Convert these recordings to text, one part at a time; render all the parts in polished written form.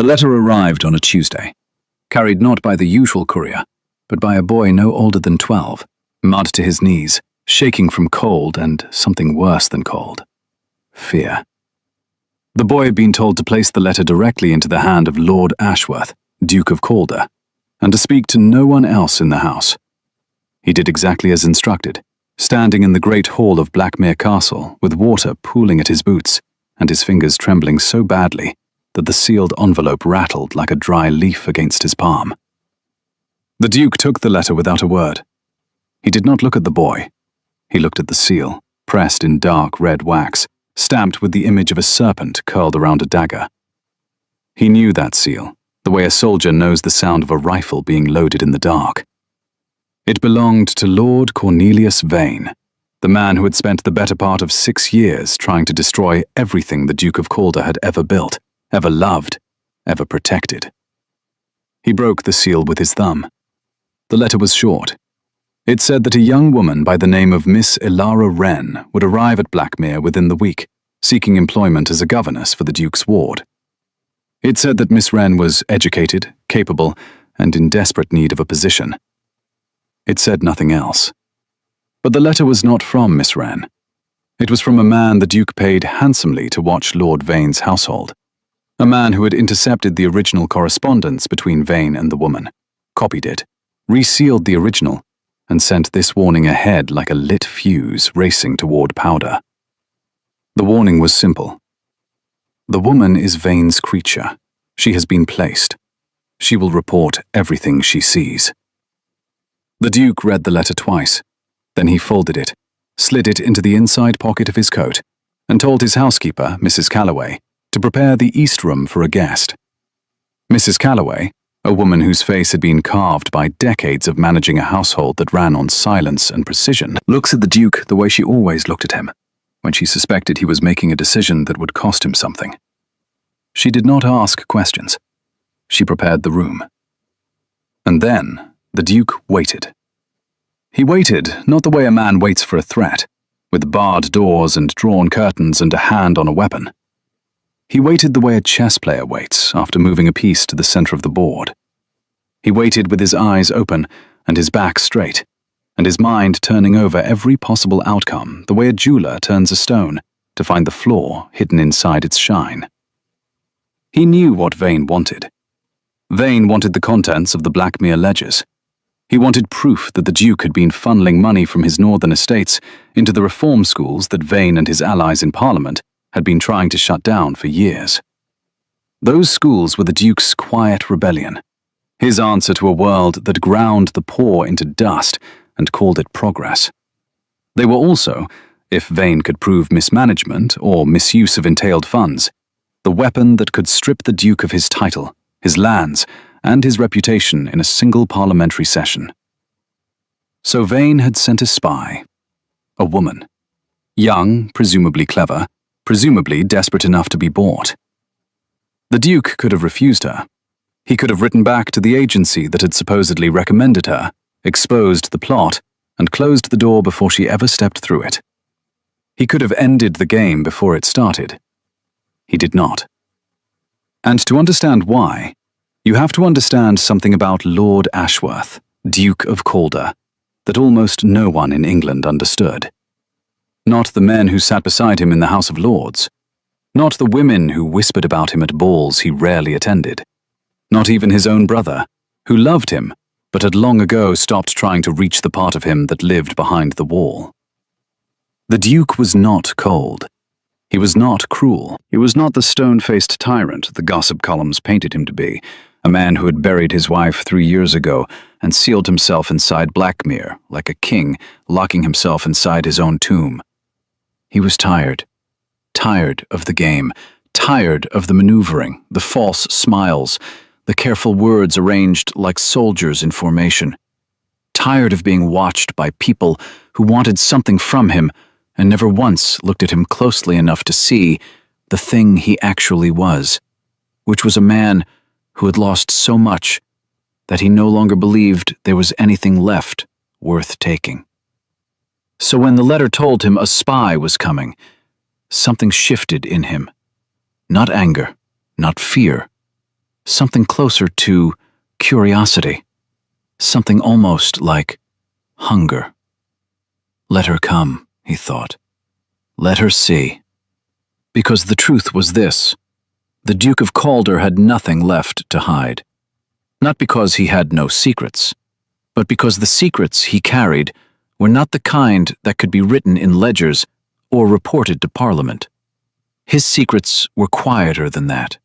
letter arrived on a Tuesday, carried not by the usual courier, but by a boy no older than 12, mud to his knees, shaking from cold and something worse than cold: fear. The boy had been told to place the letter directly into the hand of Lord Ashworth, Duke of Calder, and to speak to no one else in the house. He did exactly as instructed, standing in the great hall of Blackmere Castle with water pooling at his boots and his fingers trembling so badly that the sealed envelope rattled like a dry leaf against his palm. The Duke took the letter without a word. He did not look at the boy. He looked at the seal, pressed in dark red wax, stamped with the image of a serpent curled around a dagger. He knew that seal, the way a soldier knows the sound of a rifle being loaded in the dark. It belonged to Lord Cornelius Vane, the man who had spent the better part of 6 years trying to destroy everything the Duke of Calder had ever built, ever loved, ever protected. He broke the seal with his thumb. The letter was short. It said that a young woman by the name of Miss Elara Wren would arrive at Blackmere within the week, seeking employment as a governess for the Duke's ward. It said that Miss Wren was educated, capable, and in desperate need of a position. It said nothing else. But the letter was not from Miss Wren. It was from a man the Duke paid handsomely to watch Lord Vane's household. A man who had intercepted the original correspondence between Vane and the woman, copied it, resealed the original, and sent this warning ahead like a lit fuse racing toward powder. The warning was simple. The woman is Vane's creature. She has been placed. She will report everything she sees. The Duke read the letter twice. Then he folded it, slid it into the inside pocket of his coat, and told his housekeeper, Mrs. Calloway, to prepare the East Room for a guest. Mrs. Calloway, a woman whose face had been carved by decades of managing a household that ran on silence and precision, looks at the Duke the way she always looked at him, when she suspected he was making a decision that would cost him something. She did not ask questions. She prepared the room. And then the Duke waited. He waited not the way a man waits for a threat, with barred doors and drawn curtains and a hand on a weapon. He waited the way a chess player waits after moving a piece to the center of the board. He waited with his eyes open and his back straight, and his mind turning over every possible outcome the way a jeweler turns a stone to find the flaw hidden inside its shine. He knew what Vane wanted. Vane wanted the contents of the Blackmere ledgers. He wanted proof that the Duke had been funneling money from his northern estates into the reform schools that Vane and his allies in Parliament had been trying to shut down for years. Those schools were the Duke's quiet rebellion, his answer to a world that ground the poor into dust and called it progress. They were also, if Vane could prove mismanagement or misuse of entailed funds, the weapon that could strip the Duke of his title, his lands, and his reputation in a single parliamentary session. So Vane had sent a spy, a woman, young, presumably clever, presumably desperate enough to be bought. The Duke could have refused her. He could have written back to the agency that had supposedly recommended her, exposed the plot, and closed the door before she ever stepped through it. He could have ended the game before it started. He did not. And to understand why, you have to understand something about Lord Ashworth, Duke of Calder, that almost no one in England understood. Not the men who sat beside him in the House of Lords. Not the women who whispered about him at balls he rarely attended. Not even his own brother, who loved him, but had long ago stopped trying to reach the part of him that lived behind the wall. The Duke was not cold. He was not cruel. He was not the stone-faced tyrant the gossip columns painted him to be, a man who had buried his wife 3 years ago and sealed himself inside Blackmere, like a king locking himself inside his own tomb. He was tired of the game, tired of the maneuvering, the false smiles, the careful words arranged like soldiers in formation, tired of being watched by people who wanted something from him and never once looked at him closely enough to see the thing he actually was, which was a man who had lost so much that he no longer believed there was anything left worth taking. So when the letter told him a spy was coming, something shifted in him. Not anger, not fear, something closer to curiosity, something almost like hunger. Let her come, he thought. Let her see. Because the truth was this: the Duke of Calder had nothing left to hide. Not because he had no secrets, but because the secrets he carried were not the kind that could be written in ledgers or reported to Parliament. His secrets were quieter than that.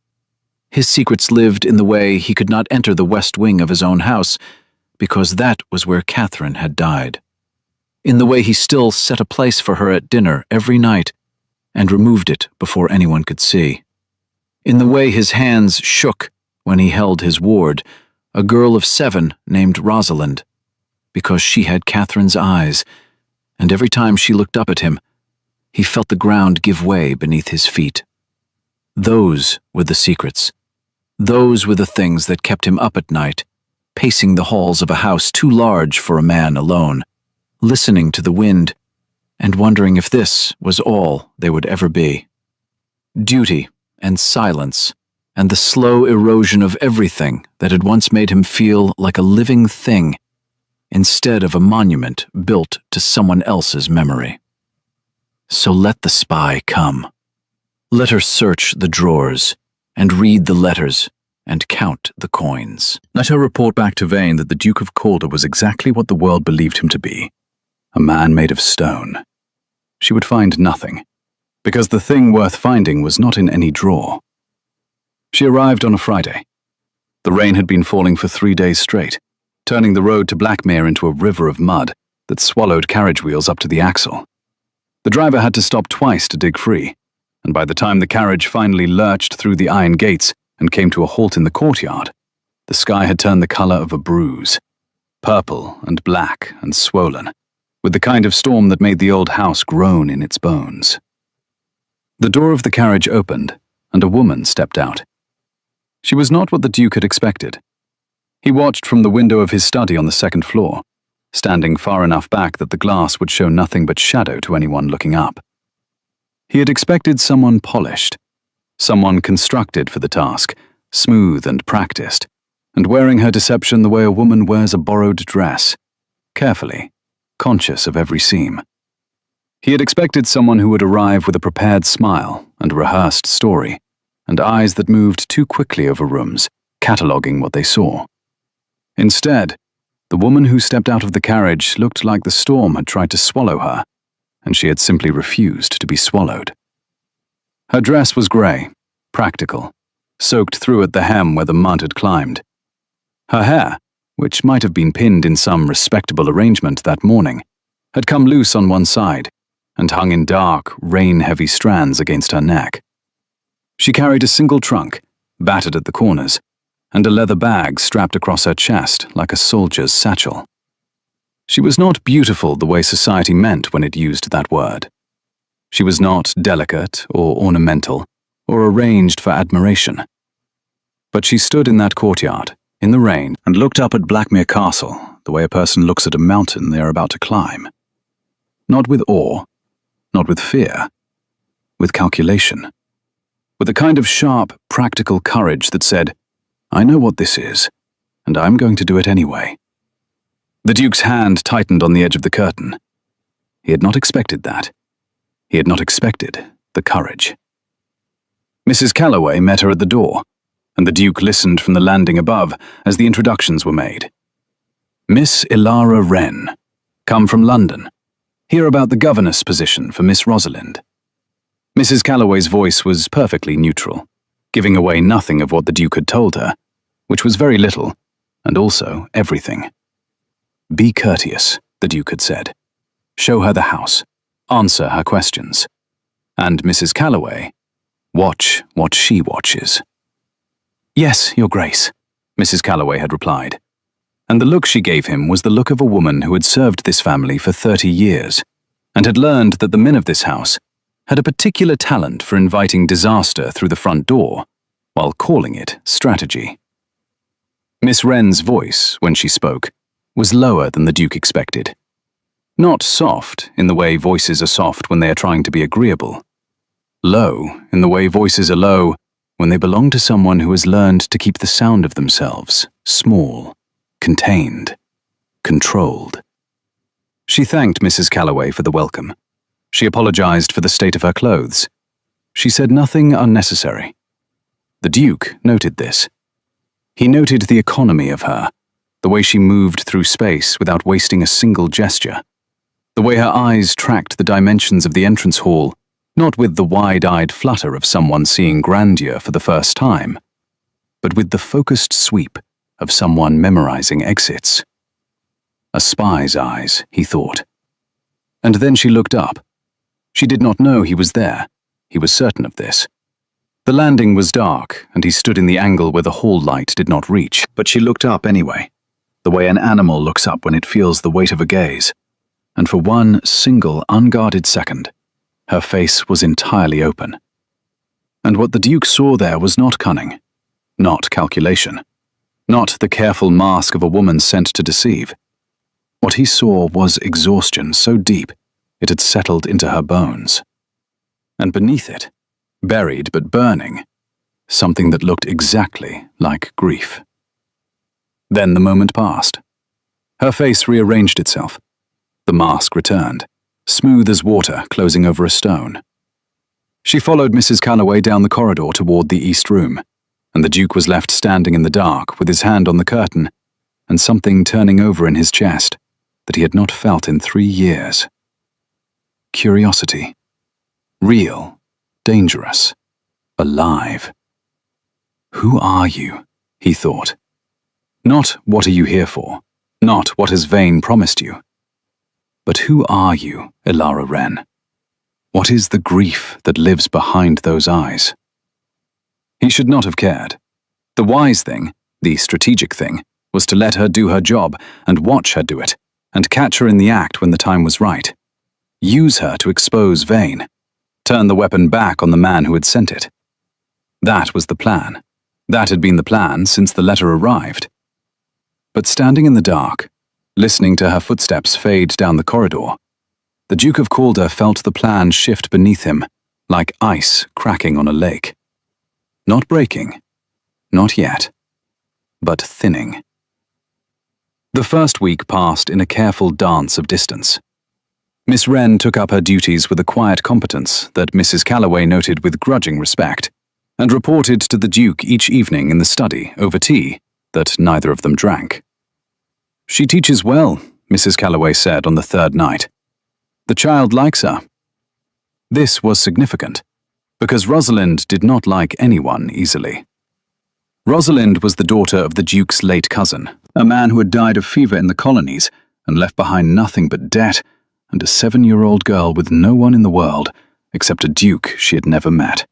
His secrets lived in the way he could not enter the west wing of his own house, because that was where Catherine had died. In the way he still set a place for her at dinner every night and removed it before anyone could see. In the way his hands shook when he held his ward, a girl of 7 named Rosalind, because she had Catherine's eyes, and every time she looked up at him, he felt the ground give way beneath his feet. Those were the secrets. Those were the things that kept him up at night, pacing the halls of a house too large for a man alone, listening to the wind, and wondering if this was all there would ever be. Duty and silence, and the slow erosion of everything that had once made him feel like a living thing, instead of a monument built to someone else's memory. So let the spy come. Let her search the drawers, and read the letters, and count the coins. Let her report back to Vane that the Duke of Calder was exactly what the world believed him to be, a man made of stone. She would find nothing, because the thing worth finding was not in any drawer. She arrived on a Friday. The rain had been falling for 3 days straight, turning the road to Blackmere into a river of mud that swallowed carriage wheels up to the axle. The driver had to stop twice to dig free, and by the time the carriage finally lurched through the iron gates and came to a halt in the courtyard, the sky had turned the color of a bruise, purple and black and swollen, with the kind of storm that made the old house groan in its bones. The door of the carriage opened, and a woman stepped out. She was not what the Duke had expected. He watched from the window of his study on the 2nd floor, standing far enough back that the glass would show nothing but shadow to anyone looking up. He had expected someone polished, someone constructed for the task, smooth and practiced, and wearing her deception the way a woman wears a borrowed dress, carefully, conscious of every seam. He had expected someone who would arrive with a prepared smile and a rehearsed story, and eyes that moved too quickly over rooms, cataloguing what they saw. Instead, the woman who stepped out of the carriage looked like the storm had tried to swallow her, and she had simply refused to be swallowed. Her dress was grey, practical, soaked through at the hem where the mud had climbed. Her hair, which might have been pinned in some respectable arrangement that morning, had come loose on one side and hung in dark, rain-heavy strands against her neck. She carried a single trunk, battered at the corners, and a leather bag strapped across her chest like a soldier's satchel. She was not beautiful the way society meant when it used that word. She was not delicate or ornamental or arranged for admiration. But she stood in that courtyard, in the rain, and looked up at Blackmere Castle the way a person looks at a mountain they are about to climb. Not with awe, not with fear, with calculation. With a kind of sharp, practical courage that said, I know what this is, and I'm going to do it anyway. The Duke's hand tightened on the edge of the curtain. He had not expected that. He had not expected the courage. Mrs. Calloway met her at the door, and the Duke listened from the landing above as the introductions were made. Miss Ilara Wren, come from London. Hear about the governess position for Miss Rosalind. Mrs. Calloway's voice was perfectly neutral, giving away nothing of what the Duke had told her, which was very little, and also everything. Be courteous, the Duke had said. Show her the house. Answer her questions. And Mrs. Calloway, watch what she watches. Yes, Your Grace, Mrs. Calloway had replied, and the look she gave him was the look of a woman who had served this family for 30 years, and had learned that the men of this house had a particular talent for inviting disaster through the front door, while calling it strategy. Miss Wren's voice, when she spoke, was lower than the Duke expected. Not soft in the way voices are soft when they are trying to be agreeable. Low in the way voices are low when they belong to someone who has learned to keep the sound of themselves small, contained, controlled. She thanked Mrs. Calloway for the welcome. She apologized for the state of her clothes. She said nothing unnecessary. The Duke noted this. He noted the economy of her, the way she moved through space without wasting a single gesture, the way her eyes tracked the dimensions of the entrance hall, not with the wide-eyed flutter of someone seeing grandeur for the first time, but with the focused sweep of someone memorizing exits. A spy's eyes, he thought. And then she looked up. She did not know he was there. He was certain of this. The landing was dark, and he stood in the angle where the hall light did not reach, but she looked up anyway, the way an animal looks up when it feels the weight of a gaze. And for one single unguarded second, her face was entirely open. And what the Duke saw there was not cunning, not calculation, not the careful mask of a woman sent to deceive. What he saw was exhaustion so deep it had settled into her bones. And beneath it, buried but burning, something that looked exactly like grief. Then the moment passed. Her face rearranged itself. The mask returned, smooth as water closing over a stone. She followed Mrs. Calloway down the corridor toward the east room, and the Duke was left standing in the dark with his hand on the curtain and something turning over in his chest that he had not felt in 3 years. Curiosity. Real, dangerous, alive. Who are you? He thought. Not what are you here for, not what has Vane promised you. But who are you, Elara Wren? What is the grief that lives behind those eyes? He should not have cared. The wise thing, the strategic thing, was to let her do her job and watch her do it, and catch her in the act when the time was right. Use her to expose Vane. Turn the weapon back on the man who had sent it. That was the plan. That had been the plan since the letter arrived. But standing in the dark, listening to her footsteps fade down the corridor, the Duke of Calder felt the plan shift beneath him, like ice cracking on a lake. Not breaking, not yet, but thinning. The first week passed in a careful dance of distance. Miss Wren took up her duties with a quiet competence that Mrs. Calloway noted with grudging respect, and reported to the Duke each evening in the study, over tea, that neither of them drank. "She teaches well," Mrs. Calloway said on the 3rd night. "The child likes her." This was significant, because Rosalind did not like anyone easily. Rosalind was the daughter of the Duke's late cousin, a man who had died of fever in the colonies and left behind nothing but debt and a 7-year-old girl with no one in the world except a Duke she had never met.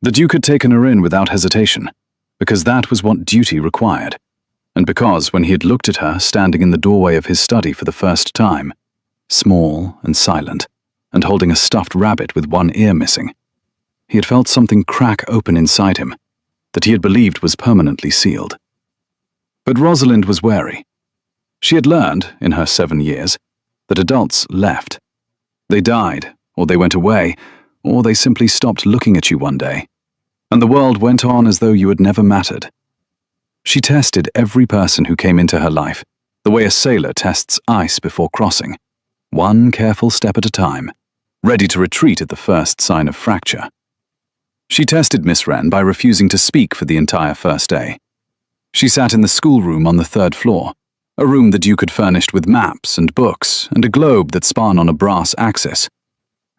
The Duke had taken her in without hesitation, because that was what duty required, and because when he had looked at her standing in the doorway of his study for the first time, small and silent, and holding a stuffed rabbit with one ear missing, he had felt something crack open inside him that he had believed was permanently sealed. But Rosalind was wary. She had learned, in her 7 years, that adults left. They died, or they went away, or they simply stopped looking at you one day, and the world went on as though you had never mattered. She tested every person who came into her life, the way a sailor tests ice before crossing, one careful step at a time, ready to retreat at the first sign of fracture. She tested Miss Wren by refusing to speak for the entire first day. She sat in the schoolroom on the 3rd floor, a room the Duke had furnished with maps and books and a globe that spun on a brass axis,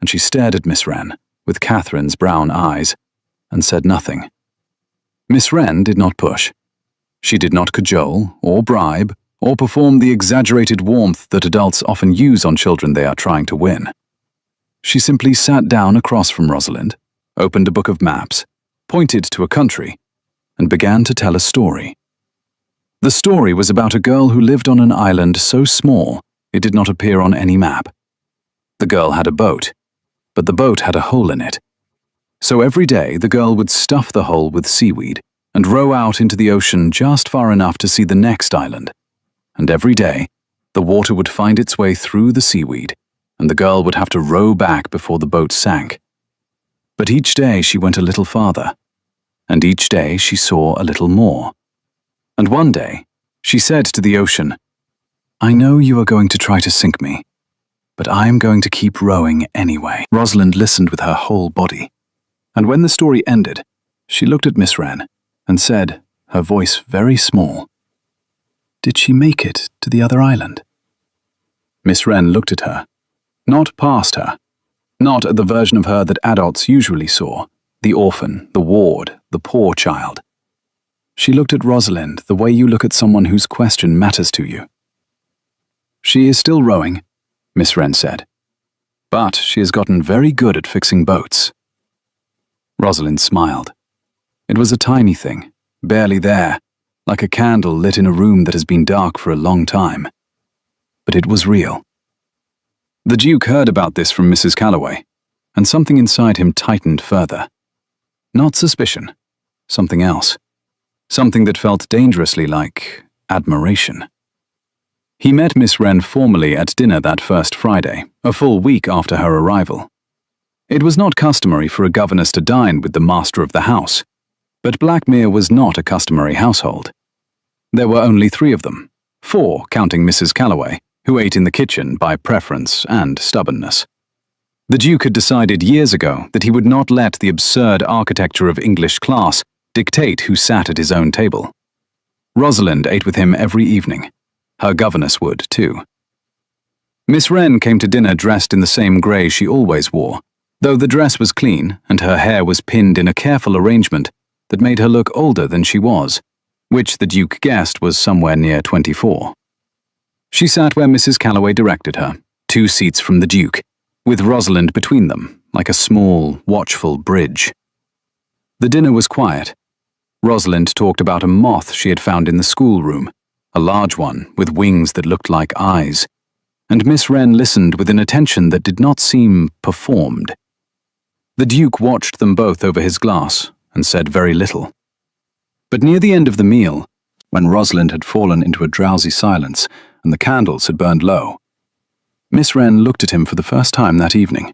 and she stared at Miss Wren with Catherine's brown eyes and said nothing. Miss Wren did not push. She did not cajole or bribe or perform the exaggerated warmth that adults often use on children they are trying to win. She simply sat down across from Rosalind, opened a book of maps, pointed to a country, and began to tell a story. The story was about a girl who lived on an island so small it did not appear on any map. The girl had a boat, but the boat had a hole in it. So every day the girl would stuff the hole with seaweed and row out into the ocean just far enough to see the next island. And every day, the water would find its way through the seaweed, and the girl would have to row back before the boat sank. But each day she went a little farther, and each day she saw a little more. And one day, she said to the ocean, "I know you are going to try to sink me, but I am going to keep rowing anyway." Rosalind listened with her whole body, and when the story ended, she looked at Miss Wren and said, her voice very small, "Did she make it to the other island?" Miss Wren looked at her, not past her, not at the version of her that adults usually saw, the orphan, the ward, the poor child. She looked at Rosalind the way you look at someone whose question matters to you. "She is still rowing," Miss Wren said, "but she has gotten very good at fixing boats." Rosalind smiled. It was a tiny thing, barely there, like a candle lit in a room that has been dark for a long time. But it was real. The Duke heard about this from Mrs. Calloway, and something inside him tightened further. Not suspicion, something else. Something that felt dangerously like admiration. He met Miss Wren formally at dinner that first Friday, a full week after her arrival. It was not customary for a governess to dine with the master of the house, but Blackmere was not a customary household. There were only 3 of them, 4 counting Mrs. Calloway, who ate in the kitchen by preference and stubbornness. The Duke had decided years ago that he would not let the absurd architecture of English class dictate who sat at his own table. Rosalind ate with him every evening. Her governess would, too. Miss Wren came to dinner dressed in the same grey she always wore, though the dress was clean and her hair was pinned in a careful arrangement that made her look older than she was, which the Duke guessed was somewhere near 24. She sat where Mrs. Calloway directed her, 2 seats from the Duke, with Rosalind between them, like a small, watchful bridge. The dinner was quiet. Rosalind talked about a moth she had found in the schoolroom, a large one with wings that looked like eyes, and Miss Wren listened with an attention that did not seem performed. The Duke watched them both over his glass and said very little. But near the end of the meal, when Rosalind had fallen into a drowsy silence and the candles had burned low, Miss Wren looked at him for the first time that evening.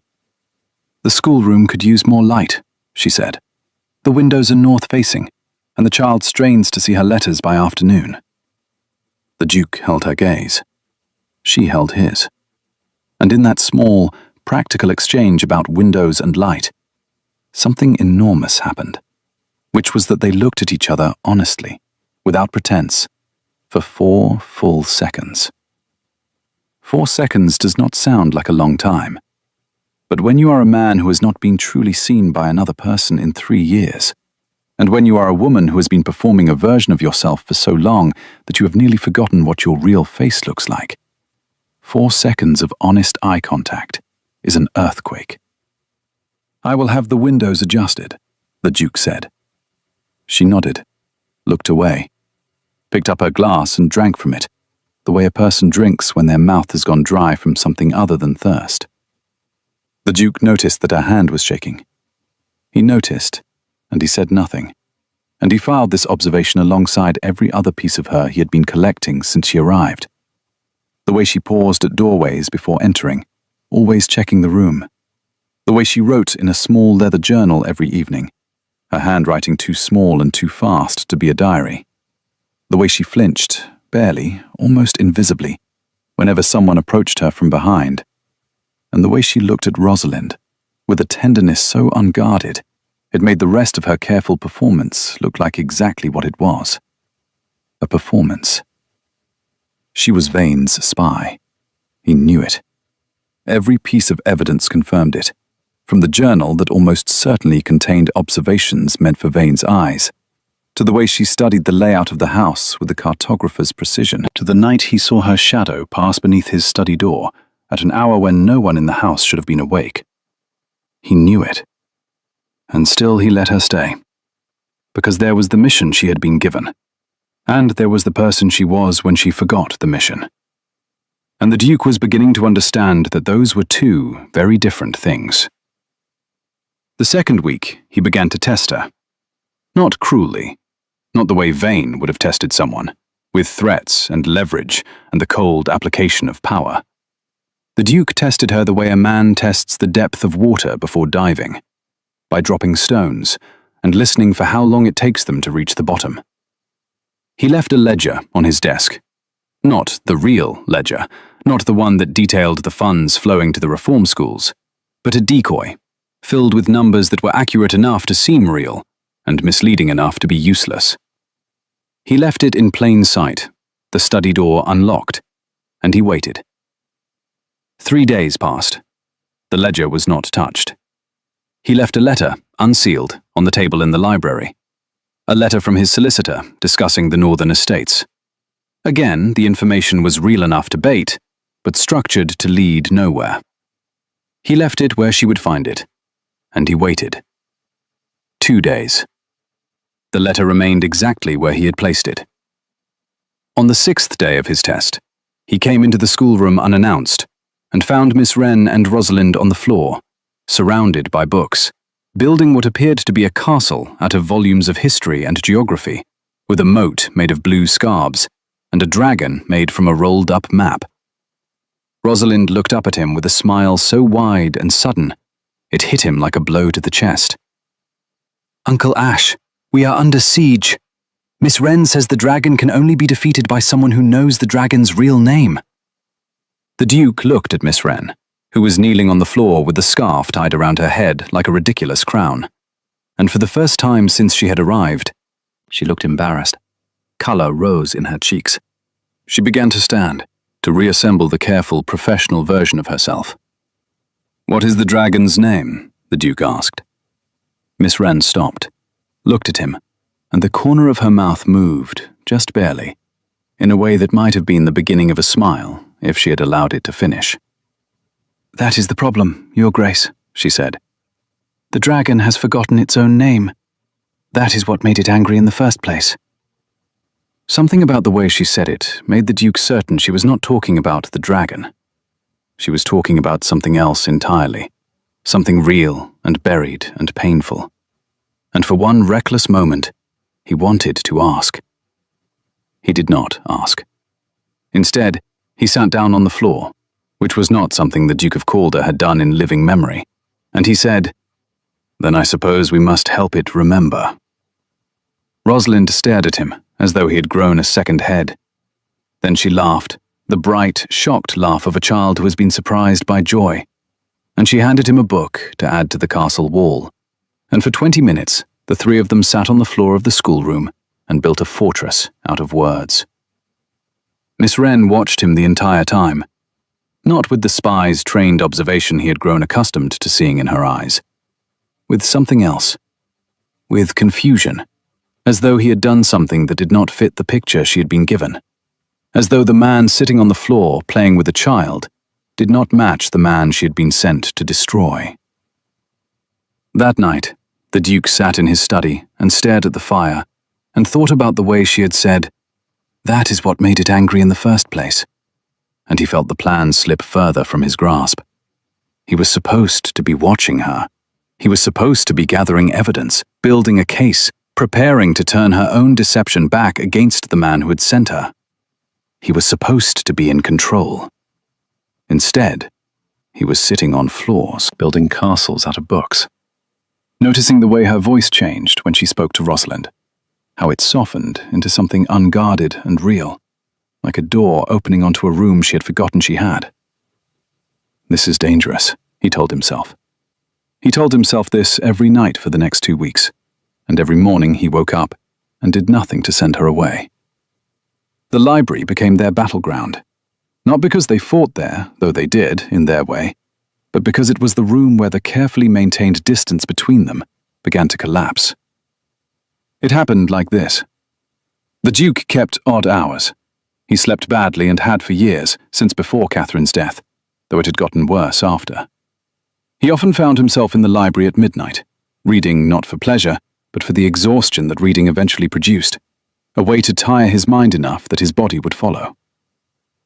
"The schoolroom could use more light," she said. "The windows are north-facing, and the child strains to see her letters by afternoon." The Duke held her gaze. She held his. And in that small, practical exchange about windows and light, something enormous happened, which was that they looked at each other honestly, without pretense, for 4 full seconds. 4 seconds does not sound like a long time, but when you are a man who has not been truly seen by another person in 3 years, and when you are a woman who has been performing a version of yourself for so long that you have nearly forgotten what your real face looks like, 4 seconds of honest eye contact is an earthquake. "I will have the windows adjusted," the Duke said. She nodded, looked away, picked up her glass and drank from it, the way a person drinks when their mouth has gone dry from something other than thirst. The Duke noticed that her hand was shaking. He noticed, and he said nothing, and he filed this observation alongside every other piece of her he had been collecting since she arrived. The way she paused at doorways before entering, always checking the room. The way she wrote in a small leather journal every evening, her handwriting too small and too fast to be a diary. The way she flinched, barely, almost invisibly, whenever someone approached her from behind. And the way she looked at Rosalind, with a tenderness so unguarded, it made the rest of her careful performance look like exactly what it was. A performance. She was Vane's spy. He knew it. Every piece of evidence confirmed it, from the journal that almost certainly contained observations meant for Vane's eyes, to the way she studied the layout of the house with the cartographer's precision, to the night he saw her shadow pass beneath his study door at an hour when no one in the house should have been awake. He knew it. And still he let her stay. Because there was the mission she had been given, and there was the person she was when she forgot the mission. And the Duke was beginning to understand that those were 2 very different things. The second week, he began to test her. Not cruelly, not the way Vane would have tested someone, with threats and leverage and the cold application of power. The Duke tested her the way a man tests the depth of water before diving, by dropping stones and listening for how long it takes them to reach the bottom. He left a ledger on his desk. Not the real ledger, not the one that detailed the funds flowing to the reform schools, but a decoy, filled with numbers that were accurate enough to seem real and misleading enough to be useless. He left it in plain sight, the study door unlocked, and he waited. 3 days passed. The ledger was not touched. He left a letter, unsealed, on the table in the library. A letter from his solicitor discussing the northern estates. Again, the information was real enough to bait, but structured to lead nowhere. He left it where she would find it, and he waited. 2 days. The letter remained exactly where he had placed it. On the 6th day of his test, he came into the schoolroom unannounced and found Miss Wren and Rosalind on the floor, surrounded by books, building what appeared to be a castle out of volumes of history and geography, with a moat made of blue scarabs and a dragon made from a rolled-up map. Rosalind looked up at him with a smile so wide and sudden, it hit him like a blow to the chest. "Uncle Ash, we are under siege. Miss Wren says the dragon can only be defeated by someone who knows the dragon's real name." The Duke looked at Miss Wren, who was kneeling on the floor with a scarf tied around her head like a ridiculous crown. And for the first time since she had arrived, she looked embarrassed. Colour rose in her cheeks. She began to stand, to reassemble the careful, professional version of herself. "What is the dragon's name?" the Duke asked. Miss Wren stopped, looked at him, and the corner of her mouth moved, just barely, in a way that might have been the beginning of a smile if she had allowed it to finish. "That is the problem, Your Grace," she said. "The dragon has forgotten its own name. That is what made it angry in the first place." Something about the way she said it made the Duke certain she was not talking about the dragon. She was talking about something else entirely, something real and buried and painful. And for one reckless moment, he wanted to ask. He did not ask. Instead, he sat down on the floor, which was not something the Duke of Calder had done in living memory, and he said, "Then I suppose we must help it remember." Rosalind stared at him, as though he had grown a second head. Then she laughed, the bright, shocked laugh of a child who has been surprised by joy, and she handed him a book to add to the castle wall. And for 20 minutes, the three of them sat on the floor of the schoolroom and built a fortress out of words. Miss Wren watched him the entire time, not with the spy's trained observation he had grown accustomed to seeing in her eyes, with something else, with confusion, as though he had done something that did not fit the picture she had been given, as though the man sitting on the floor playing with a child did not match the man she had been sent to destroy. That night, the Duke sat in his study and stared at the fire and thought about the way she had said, "That is what made it angry in the first place," and he felt the plan slip further from his grasp. He was supposed to be watching her. He was supposed to be gathering evidence, building a case, preparing to turn her own deception back against the man who had sent her. He was supposed to be in control. Instead, he was sitting on floors, building castles out of books. Noticing the way her voice changed when she spoke to Rosalind, how it softened into something unguarded and real, like a door opening onto a room she had forgotten she had. This is dangerous, he told himself. He told himself this every night for the next 2 weeks, and every morning he woke up and did nothing to send her away. The library became their battleground, not because they fought there, though they did, in their way, but because it was the room where the carefully maintained distance between them began to collapse. It happened like this. The Duke kept odd hours. He slept badly and had for years, since before Catherine's death, though it had gotten worse after. He often found himself in the library at midnight, reading not for pleasure, but for the exhaustion that reading eventually produced, a way to tire his mind enough that his body would follow.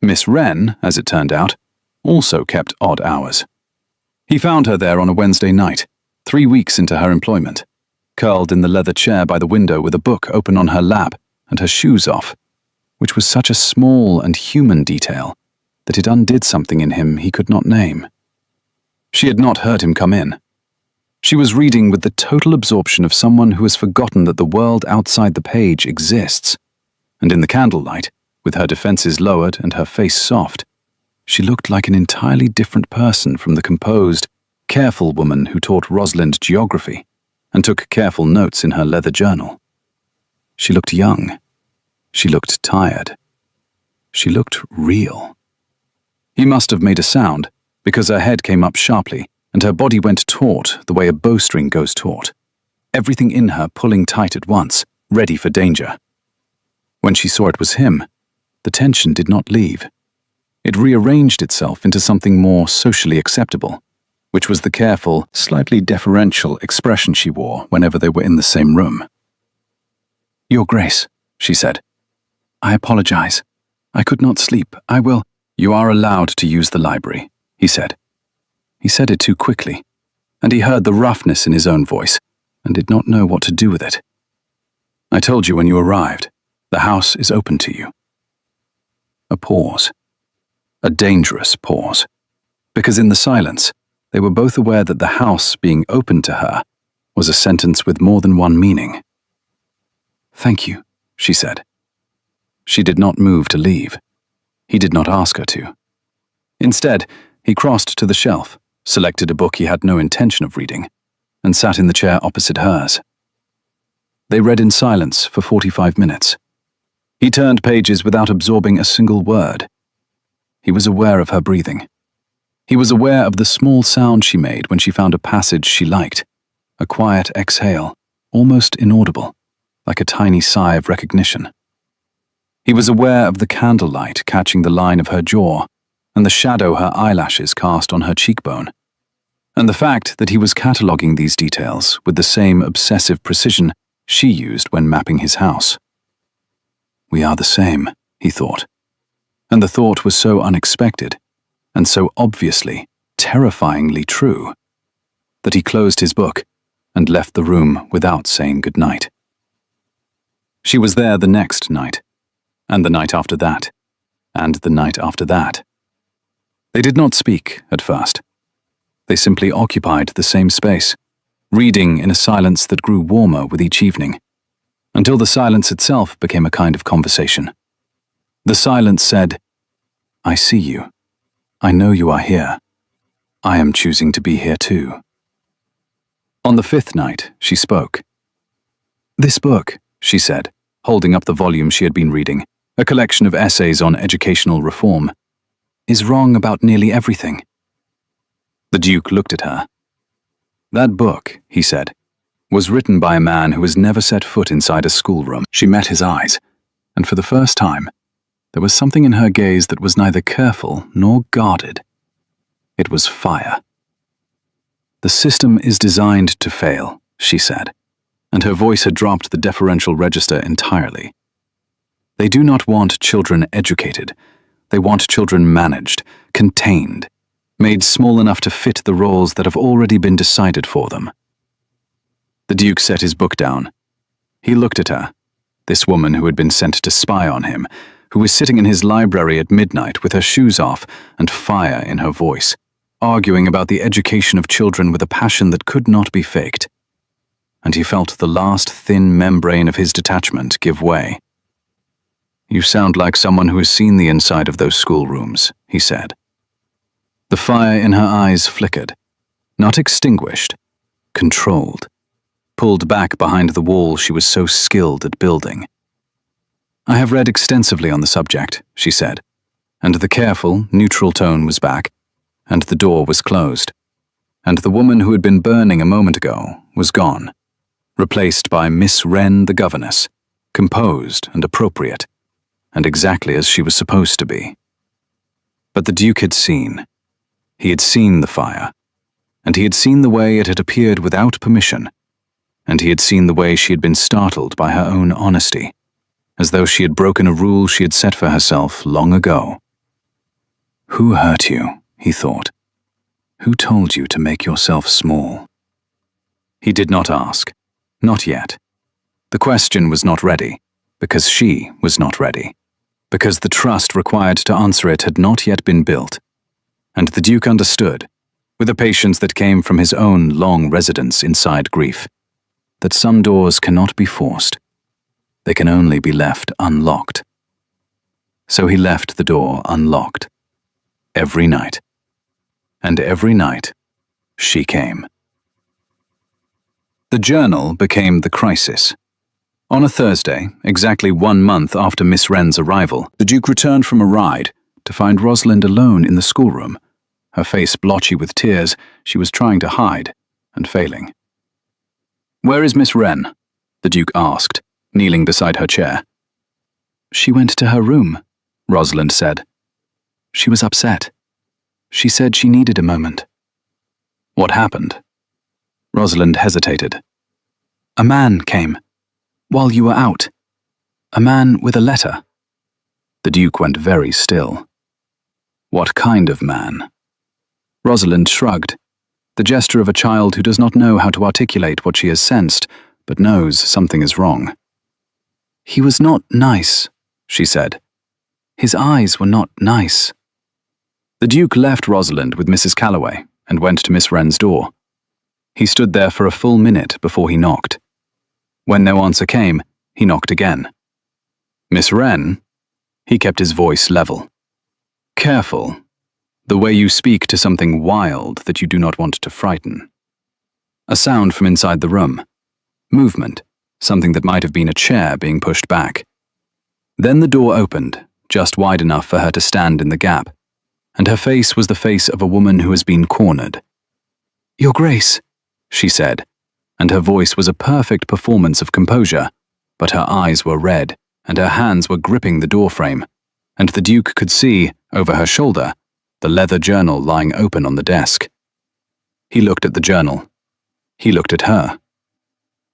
Miss Wren, as it turned out, also kept odd hours. He found her there on a Wednesday night, 3 weeks into her employment, curled in the leather chair by the window with a book open on her lap and her shoes off, which was such a small and human detail that it undid something in him he could not name. She had not heard him come in. She was reading with the total absorption of someone who has forgotten that the world outside the page exists. And in the candlelight, with her defenses lowered and her face soft, she looked like an entirely different person from the composed, careful woman who taught Rosalind geography and took careful notes in her leather journal. She looked young. She looked tired. She looked real. He must have made a sound, because her head came up sharply and her body went taut the way a bowstring goes taut, everything in her pulling tight at once, ready for danger. When she saw it was him, the tension did not leave. It rearranged itself into something more socially acceptable, which was the careful, slightly deferential expression she wore whenever they were in the same room. "Your Grace," she said. "I apologize. I could not sleep. I will—" "You are allowed to use the library," he said. He said it too quickly, and he heard the roughness in his own voice and did not know what to do with it. "I told you when you arrived. The house is open to you." A pause. A dangerous pause. Because in the silence, they were both aware that the house being open to her was a sentence with more than one meaning. "Thank you," she said. She did not move to leave. He did not ask her to. Instead, he crossed to the shelf, selected a book he had no intention of reading, and sat in the chair opposite hers. They read in silence for 45 minutes. He turned pages without absorbing a single word. He was aware of her breathing. He was aware of the small sound she made when she found a passage she liked, a quiet exhale, almost inaudible, like a tiny sigh of recognition. He was aware of the candlelight catching the line of her jaw and the shadow her eyelashes cast on her cheekbone, and the fact that he was cataloguing these details with the same obsessive precision she used when mapping his house. "We are the same," he thought, and the thought was so unexpected and so obviously, terrifyingly true, that he closed his book and left the room without saying goodnight. She was there the next night, and the night after that, and the night after that. They did not speak at first. They simply occupied the same space, reading in a silence that grew warmer with each evening, until the silence itself became a kind of conversation. The silence said, "I see you. I know you are here. I am choosing to be here too." On the 5th night, she spoke. "This book," she said, holding up the volume she had been reading, a collection of essays on educational reform, "is wrong about nearly everything." The Duke looked at her. "That book," he said, "was written by a man who has never set foot inside a schoolroom." She met his eyes, and for the first time, there was something in her gaze that was neither careful nor guarded. It was fire. "The system is designed to fail," she said, and her voice had dropped the deferential register entirely. "They do not want children educated. They want children managed, contained, made small enough to fit the roles that have already been decided for them." The Duke set his book down. He looked at her, this woman who had been sent to spy on him, who was sitting in his library at midnight with her shoes off and fire in her voice, arguing about the education of children with a passion that could not be faked. And he felt the last thin membrane of his detachment give way. "You sound like someone who has seen the inside of those schoolrooms," he said. The fire in her eyes flickered, not extinguished, controlled, pulled back behind the wall she was so skilled at building. "I have read extensively on the subject," she said, and the careful, neutral tone was back, and the door was closed, and the woman who had been burning a moment ago was gone, replaced by Miss Wren the governess, composed and appropriate, and exactly as she was supposed to be. But the Duke had seen. He had seen the fire, and he had seen the way it had appeared without permission, and he had seen the way she had been startled by her own honesty, as though she had broken a rule she had set for herself long ago. "Who hurt you?" he thought. "Who told you to make yourself small?" He did not ask. Not yet. The question was not ready, because she was not ready, because the trust required to answer it had not yet been built. And the Duke understood, with a patience that came from his own long residence inside grief, that some doors cannot be forced. They can only be left unlocked. So he left the door unlocked. Every night. And every night, she came. The journal became the crisis. On a Thursday, exactly 1 month after Miss Wren's arrival, the Duke returned from a ride to find Rosalind alone in the schoolroom. Her face blotchy with tears, she was trying to hide, and failing. "Where is Miss Wren?" the Duke asked, kneeling beside her chair. "She went to her room," Rosalind said. "She was upset. She said she needed a moment." "What happened?" Rosalind hesitated. "A man came, while you were out. A man with a letter." The Duke went very still. "What kind of man?" Rosalind shrugged, the gesture of a child who does not know how to articulate what she has sensed, but knows something is wrong. "He was not nice," she said. "His eyes were not nice." The Duke left Rosalind with Mrs. Calloway and went to Miss Wren's door. He stood there for a full minute before he knocked. When no answer came, he knocked again. "Miss Wren?" He kept his voice level. "Careful. The way you speak to something wild that you do not want to frighten." A sound from inside the room. Movement, something that might have been a chair being pushed back. Then the door opened, just wide enough for her to stand in the gap, and her face was the face of a woman who has been cornered. "Your Grace," she said, and her voice was a perfect performance of composure, but her eyes were red, and her hands were gripping the doorframe, and the Duke could see, over her shoulder, the leather journal lying open on the desk. He looked at the journal. He looked at her.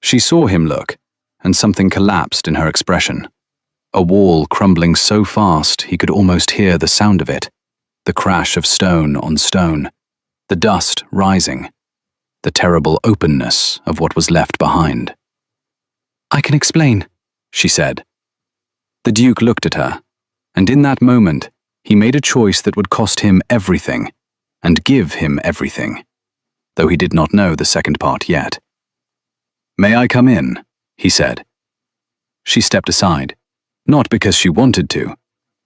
She saw him look, and something collapsed in her expression. A wall crumbling so fast he could almost hear the sound of it, the crash of stone on stone, the dust rising, the terrible openness of what was left behind. "I can explain," she said. The Duke looked at her, and in that moment, he made a choice that would cost him everything, and give him everything, though he did not know the second part yet. "May I come in?" he said. She stepped aside, not because she wanted to,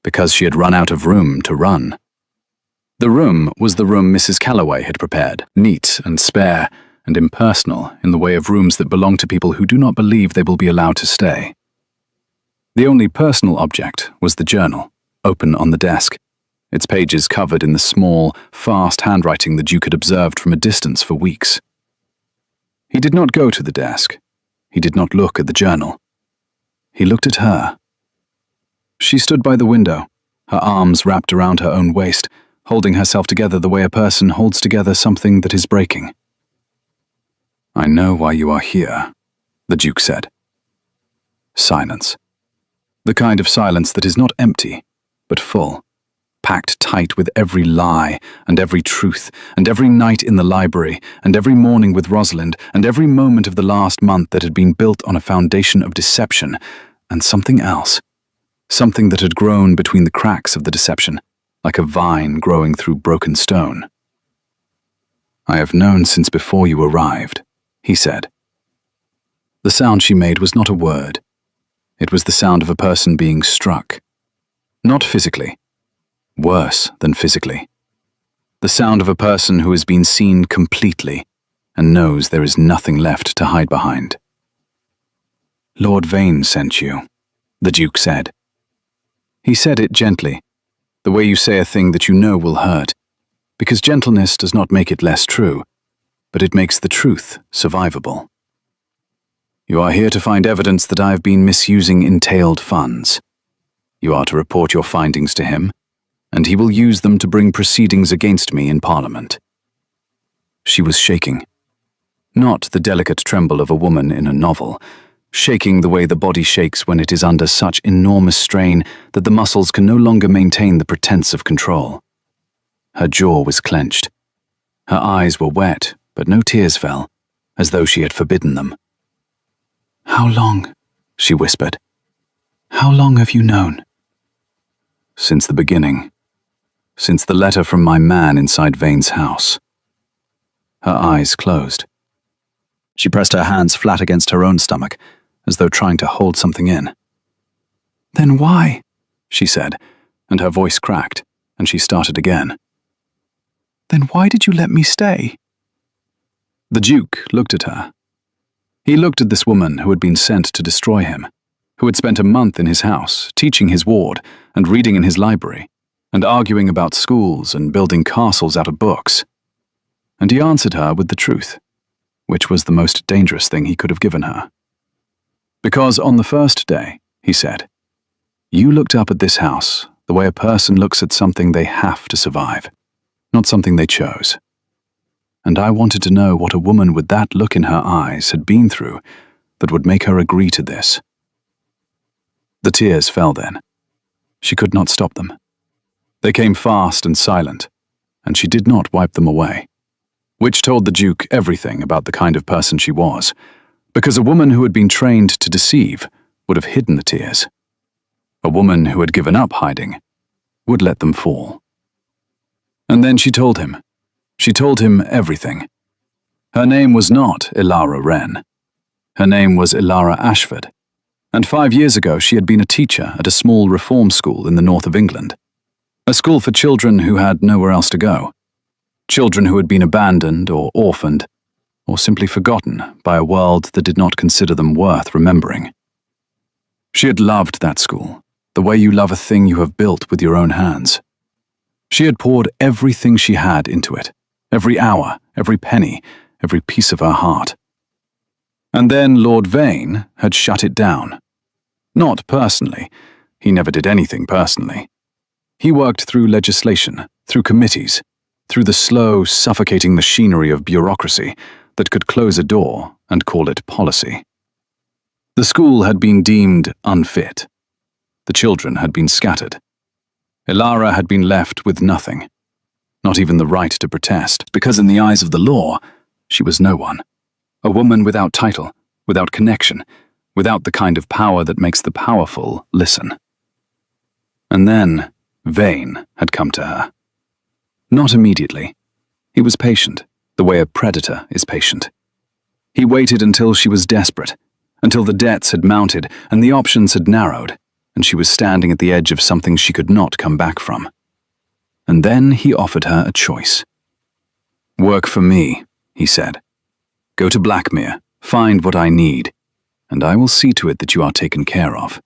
because she had run out of room to run. The room was the room Mrs. Calloway had prepared, neat and spare and impersonal in the way of rooms that belong to people who do not believe they will be allowed to stay. The only personal object was the journal, open on the desk, its pages covered in the small, fast handwriting the Duke had observed from a distance for weeks. He did not go to the desk. He did not look at the journal. He looked at her. She stood by the window, her arms wrapped around her own waist, holding herself together the way a person holds together something that is breaking. "I know why you are here," the Duke said. Silence. The kind of silence that is not empty, but full, packed tight with every lie and every truth, and every night in the library, and every morning with Rosalind, and every moment of the last month that had been built on a foundation of deception, and something else, something that had grown between the cracks of the deception, like a vine growing through broken stone. "I have known since before you arrived," he said. The sound she made was not a word. It was the sound of a person being struck. Not physically. Worse than physically. The sound of a person who has been seen completely and knows there is nothing left to hide behind. "Lord Vane sent you," the Duke said. He said it gently, the way you say a thing that you know will hurt, because gentleness does not make it less true, but it makes the truth survivable. "You are here to find evidence that I have been misusing entailed funds. You are to report your findings to him, and he will use them to bring proceedings against me in Parliament." She was shaking. Not the delicate tremble of a woman in a novel, shaking the way the body shakes when it is under such enormous strain that the muscles can no longer maintain the pretense of control. Her jaw was clenched. Her eyes were wet, but no tears fell, as though she had forbidden them. "How long?" she whispered. "How long have you known?" "Since the beginning. Since the letter from my man inside Vane's house." Her eyes closed. She pressed her hands flat against her own stomach, as though trying to hold something in. "Then why?" she said, and her voice cracked, and she started again. "Then why did you let me stay?" The Duke looked at her. He looked at this woman who had been sent to destroy him, who had spent a month in his house, teaching his ward, and reading in his library, and arguing about schools and building castles out of books. And he answered her with the truth, which was the most dangerous thing he could have given her. "Because on the first day," he said, "you looked up at this house the way a person looks at something they have to survive, not something they chose. And I wanted to know what a woman with that look in her eyes had been through that would make her agree to this." The tears fell then. She could not stop them. They came fast and silent, and she did not wipe them away, which told the Duke everything about the kind of person she was, because a woman who had been trained to deceive would have hidden the tears. A woman who had given up hiding would let them fall. And then she told him. She told him everything. Her name was not Ilara Wren. Her name was Ilara Ashford, and 5 years ago she had been a teacher at a small reform school in the north of England, a school for children who had nowhere else to go, children who had been abandoned or orphaned, or simply forgotten by a world that did not consider them worth remembering. She had loved that school, the way you love a thing you have built with your own hands. She had poured everything she had into it, every hour, every penny, every piece of her heart. And then Lord Vane had shut it down. Not personally. He never did anything personally. He worked through legislation, through committees, through the slow, suffocating machinery of bureaucracy that could close a door and call it policy. The school had been deemed unfit. The children had been scattered. Ilara had been left with nothing, not even the right to protest, because in the eyes of the law, she was no one. A woman without title, without connection, without the kind of power that makes the powerful listen. And then Vane had come to her. Not immediately. He was patient, the way a predator is patient. He waited until she was desperate, until the debts had mounted and the options had narrowed, and she was standing at the edge of something she could not come back from. And then he offered her a choice. "Work for me," he said. "Go to Blackmere, find what I need, and I will see to it that you are taken care of."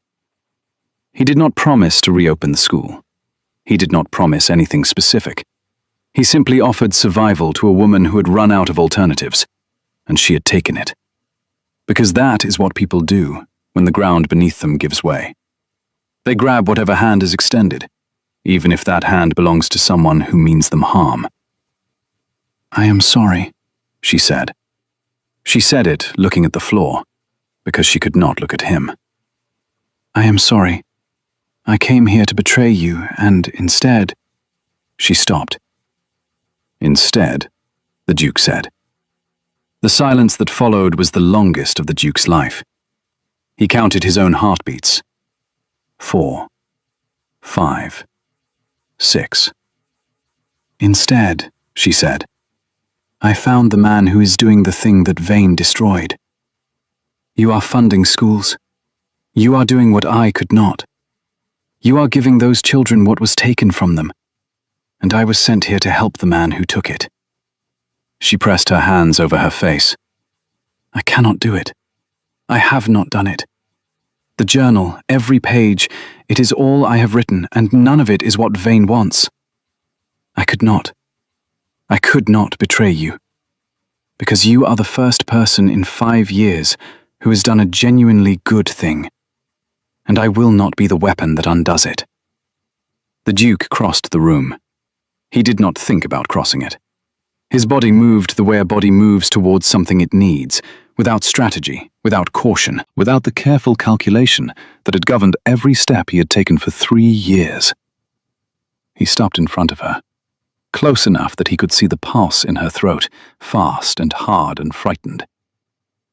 He did not promise to reopen the school. He did not promise anything specific. He simply offered survival to a woman who had run out of alternatives, and she had taken it. Because that is what people do when the ground beneath them gives way. They grab whatever hand is extended, even if that hand belongs to someone who means them harm. "I am sorry," she said. She said it looking at the floor, because she could not look at him. "I am sorry. I came here to betray you, and instead—" She stopped. "Instead," the Duke said. The silence that followed was the longest of the Duke's life. He counted his own heartbeats. 4, 5, 6. "Instead," she said, "I found the man who is doing the thing that Vane destroyed. You are funding schools. You are doing what I could not. You are giving those children what was taken from them, and I was sent here to help the man who took it." She pressed her hands over her face. "I cannot do it. I have not done it. The journal, every page, it is all I have written, and none of it is what Vane wants. I could not betray you, because you are the first person in 5 years who has done a genuinely good thing, and I will not be the weapon that undoes it." The Duke crossed the room. He did not think about crossing it. His body moved the way a body moves towards something it needs, without strategy, without caution, without the careful calculation that had governed every step he had taken for 3 years. He stopped in front of her, close enough that he could see the pulse in her throat, fast and hard and frightened.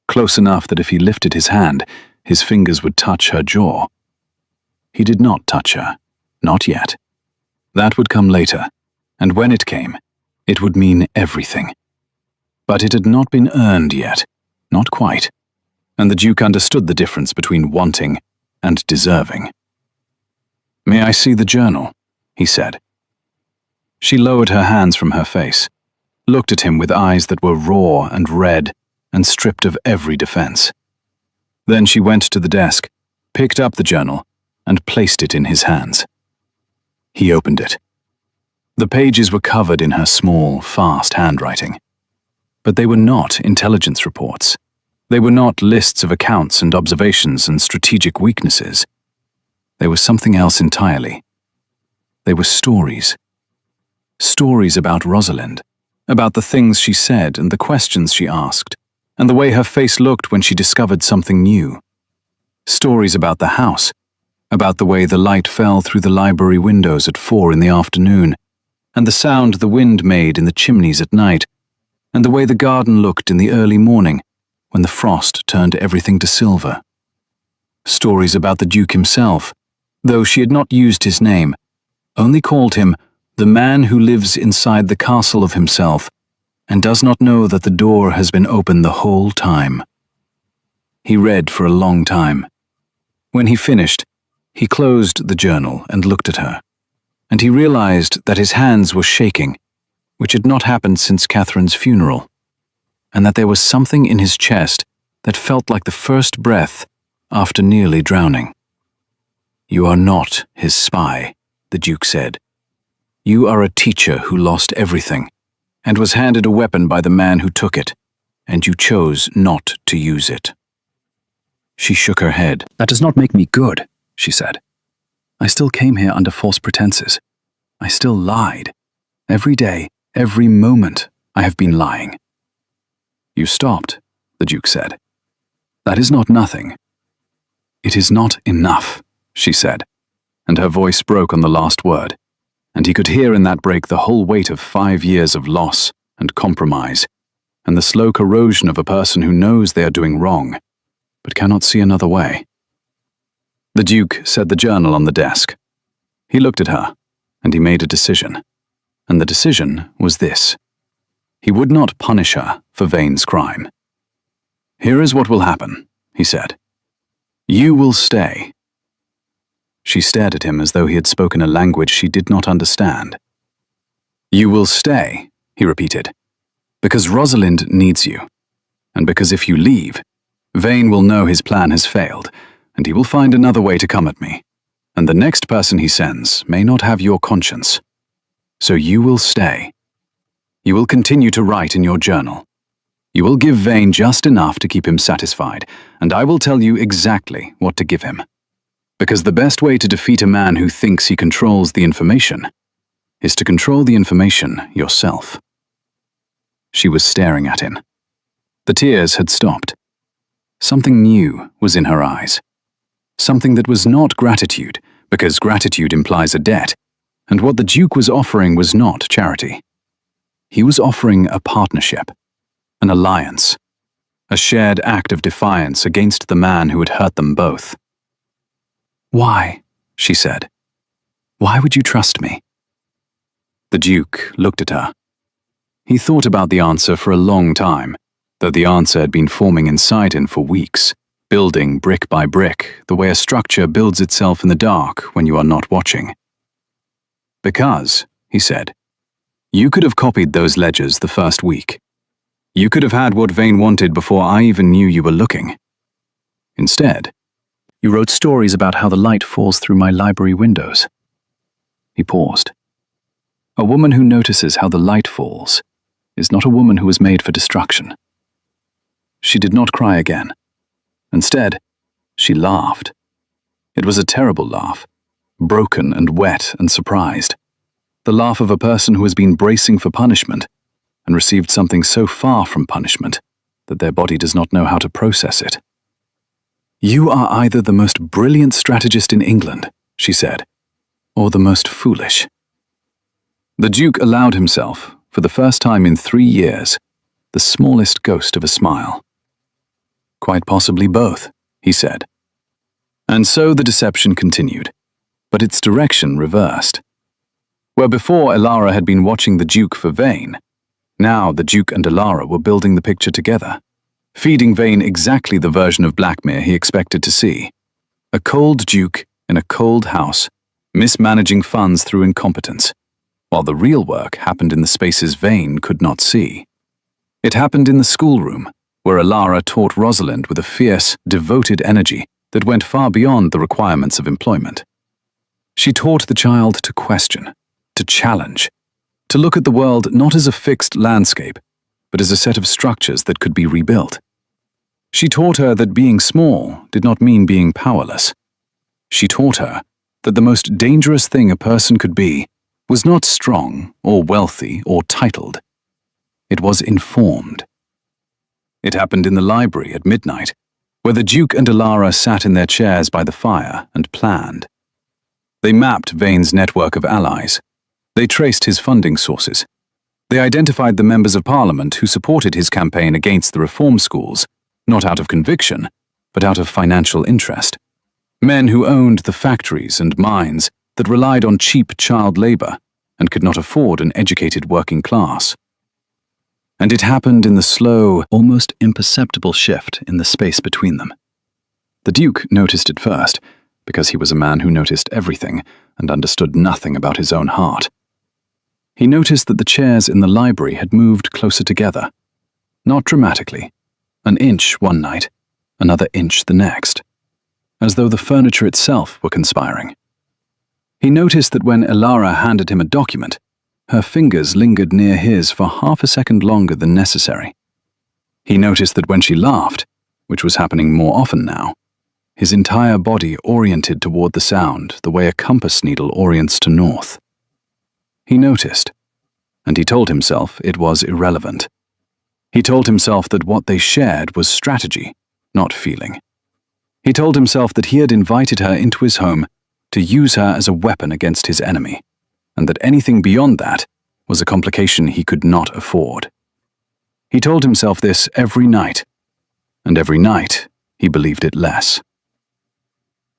Close enough that if he lifted his hand, his fingers would touch her jaw. He did not touch her, not yet. That would come later, and when it came, it would mean everything. But it had not been earned yet, not quite, and the Duke understood the difference between wanting and deserving. "May I see the journal?" he said. She lowered her hands from her face, looked at him with eyes that were raw and red and stripped of every defense. Then she went to the desk, picked up the journal, and placed it in his hands. He opened it. The pages were covered in her small, fast handwriting. But they were not intelligence reports. They were not lists of accounts and observations and strategic weaknesses. They were something else entirely. They were stories. Stories about Rosalind, about the things she said and the questions she asked, and the way her face looked when she discovered something new. Stories about the house, about the way the light fell through the library windows at 4 in the afternoon, and the sound the wind made in the chimneys at night, and the way the garden looked in the early morning when the frost turned everything to silver. Stories about the Duke himself, though she had not used his name, only called him the man who lives inside the castle of himself and does not know that the door has been open the whole time. He read for a long time. When he finished, he closed the journal and looked at her, and he realized that his hands were shaking, which had not happened since Catherine's funeral, and that there was something in his chest that felt like the first breath after nearly drowning. "You are not his spy," the Duke said. "You are a teacher who lost everything, and was handed a weapon by the man who took it, and you chose not to use it." She shook her head. "That does not make me good," she said. "I still came here under false pretenses. I still lied. Every day, every moment, I have been lying." "You stopped," the Duke said. "That is not nothing." "It is not enough," she said, and her voice broke on the last word, and he could hear in that break the whole weight of 5 years of loss and compromise, and the slow corrosion of a person who knows they are doing wrong, but cannot see another way. The Duke set the journal on the desk. He looked at her, and he made a decision. And the decision was this. He would not punish her for Vane's crime. "Here is what will happen," he said. "You will stay." She stared at him as though he had spoken a language she did not understand. "You will stay," he repeated, "because Rosalind needs you, and because if you leave, Vane will know his plan has failed, and he will find another way to come at me, and the next person he sends may not have your conscience. So you will stay. You will continue to write in your journal. You will give Vane just enough to keep him satisfied, and I will tell you exactly what to give him. Because the best way to defeat a man who thinks he controls the information is to control the information yourself." She was staring at him. The tears had stopped. Something new was in her eyes. Something that was not gratitude, because gratitude implies a debt, and what the Duke was offering was not charity. He was offering a partnership, an alliance, a shared act of defiance against the man who had hurt them both. "Why?" she said. "Why would you trust me?" The Duke looked at her. He thought about the answer for a long time, though the answer had been forming inside him for weeks, building brick by brick, the way a structure builds itself in the dark when you are not watching. "Because," he said, "you could have copied those ledgers the first week. You could have had what Vane wanted before I even knew you were looking. Instead, you wrote stories about how the light falls through my library windows." He paused. A woman who notices how the light falls is not a woman who was made for destruction. She did not cry again. Instead, she laughed. It was a terrible laugh, broken and wet and surprised. The laugh of a person who has been bracing for punishment and received something so far from punishment that their body does not know how to process it. "You are either the most brilliant strategist in England," she said, "or the most foolish." The Duke allowed himself, for the first time in 3 years, the smallest ghost of a smile. "Quite possibly both," he said. And so the deception continued, but its direction reversed. Where before Elara had been watching the Duke for Vane, Now the Duke and Alara were building the picture together, feeding Vane exactly the version of Blackmere he expected to see. A cold Duke in a cold house, mismanaging funds through incompetence, while the real work happened in the spaces Vane could not see. It happened in the schoolroom, where Alara taught Rosalind with a fierce, devoted energy that went far beyond the requirements of employment. She taught the child to question, to challenge, to look at the world not as a fixed landscape, but as a set of structures that could be rebuilt. She taught her that being small did not mean being powerless. She taught her that the most dangerous thing a person could be was not strong or wealthy or titled. It was informed. It happened in the library at midnight, where the Duke and Alara sat in their chairs by the fire and planned. They mapped Vane's network of allies. They traced his funding sources. They identified the members of Parliament who supported his campaign against the reform schools, not out of conviction, but out of financial interest. Men who owned the factories and mines that relied on cheap child labor and could not afford an educated working class. And it happened in the slow, almost imperceptible shift in the space between them. The Duke noticed it first, because he was a man who noticed everything and understood nothing about his own heart. He noticed that the chairs in the library had moved closer together. Not dramatically. An inch one night, another inch the next, as though the furniture itself were conspiring. He noticed that when Alara handed him a document, her fingers lingered near his for half a second longer than necessary. He noticed that when she laughed, which was happening more often now, his entire body oriented toward the sound the way a compass needle orients to north. He noticed, and he told himself it was irrelevant. He told himself that what they shared was strategy, not feeling. He told himself that he had invited her into his home to use her as a weapon against his enemy, and that anything beyond that was a complication he could not afford. He told himself this every night, and every night he believed it less.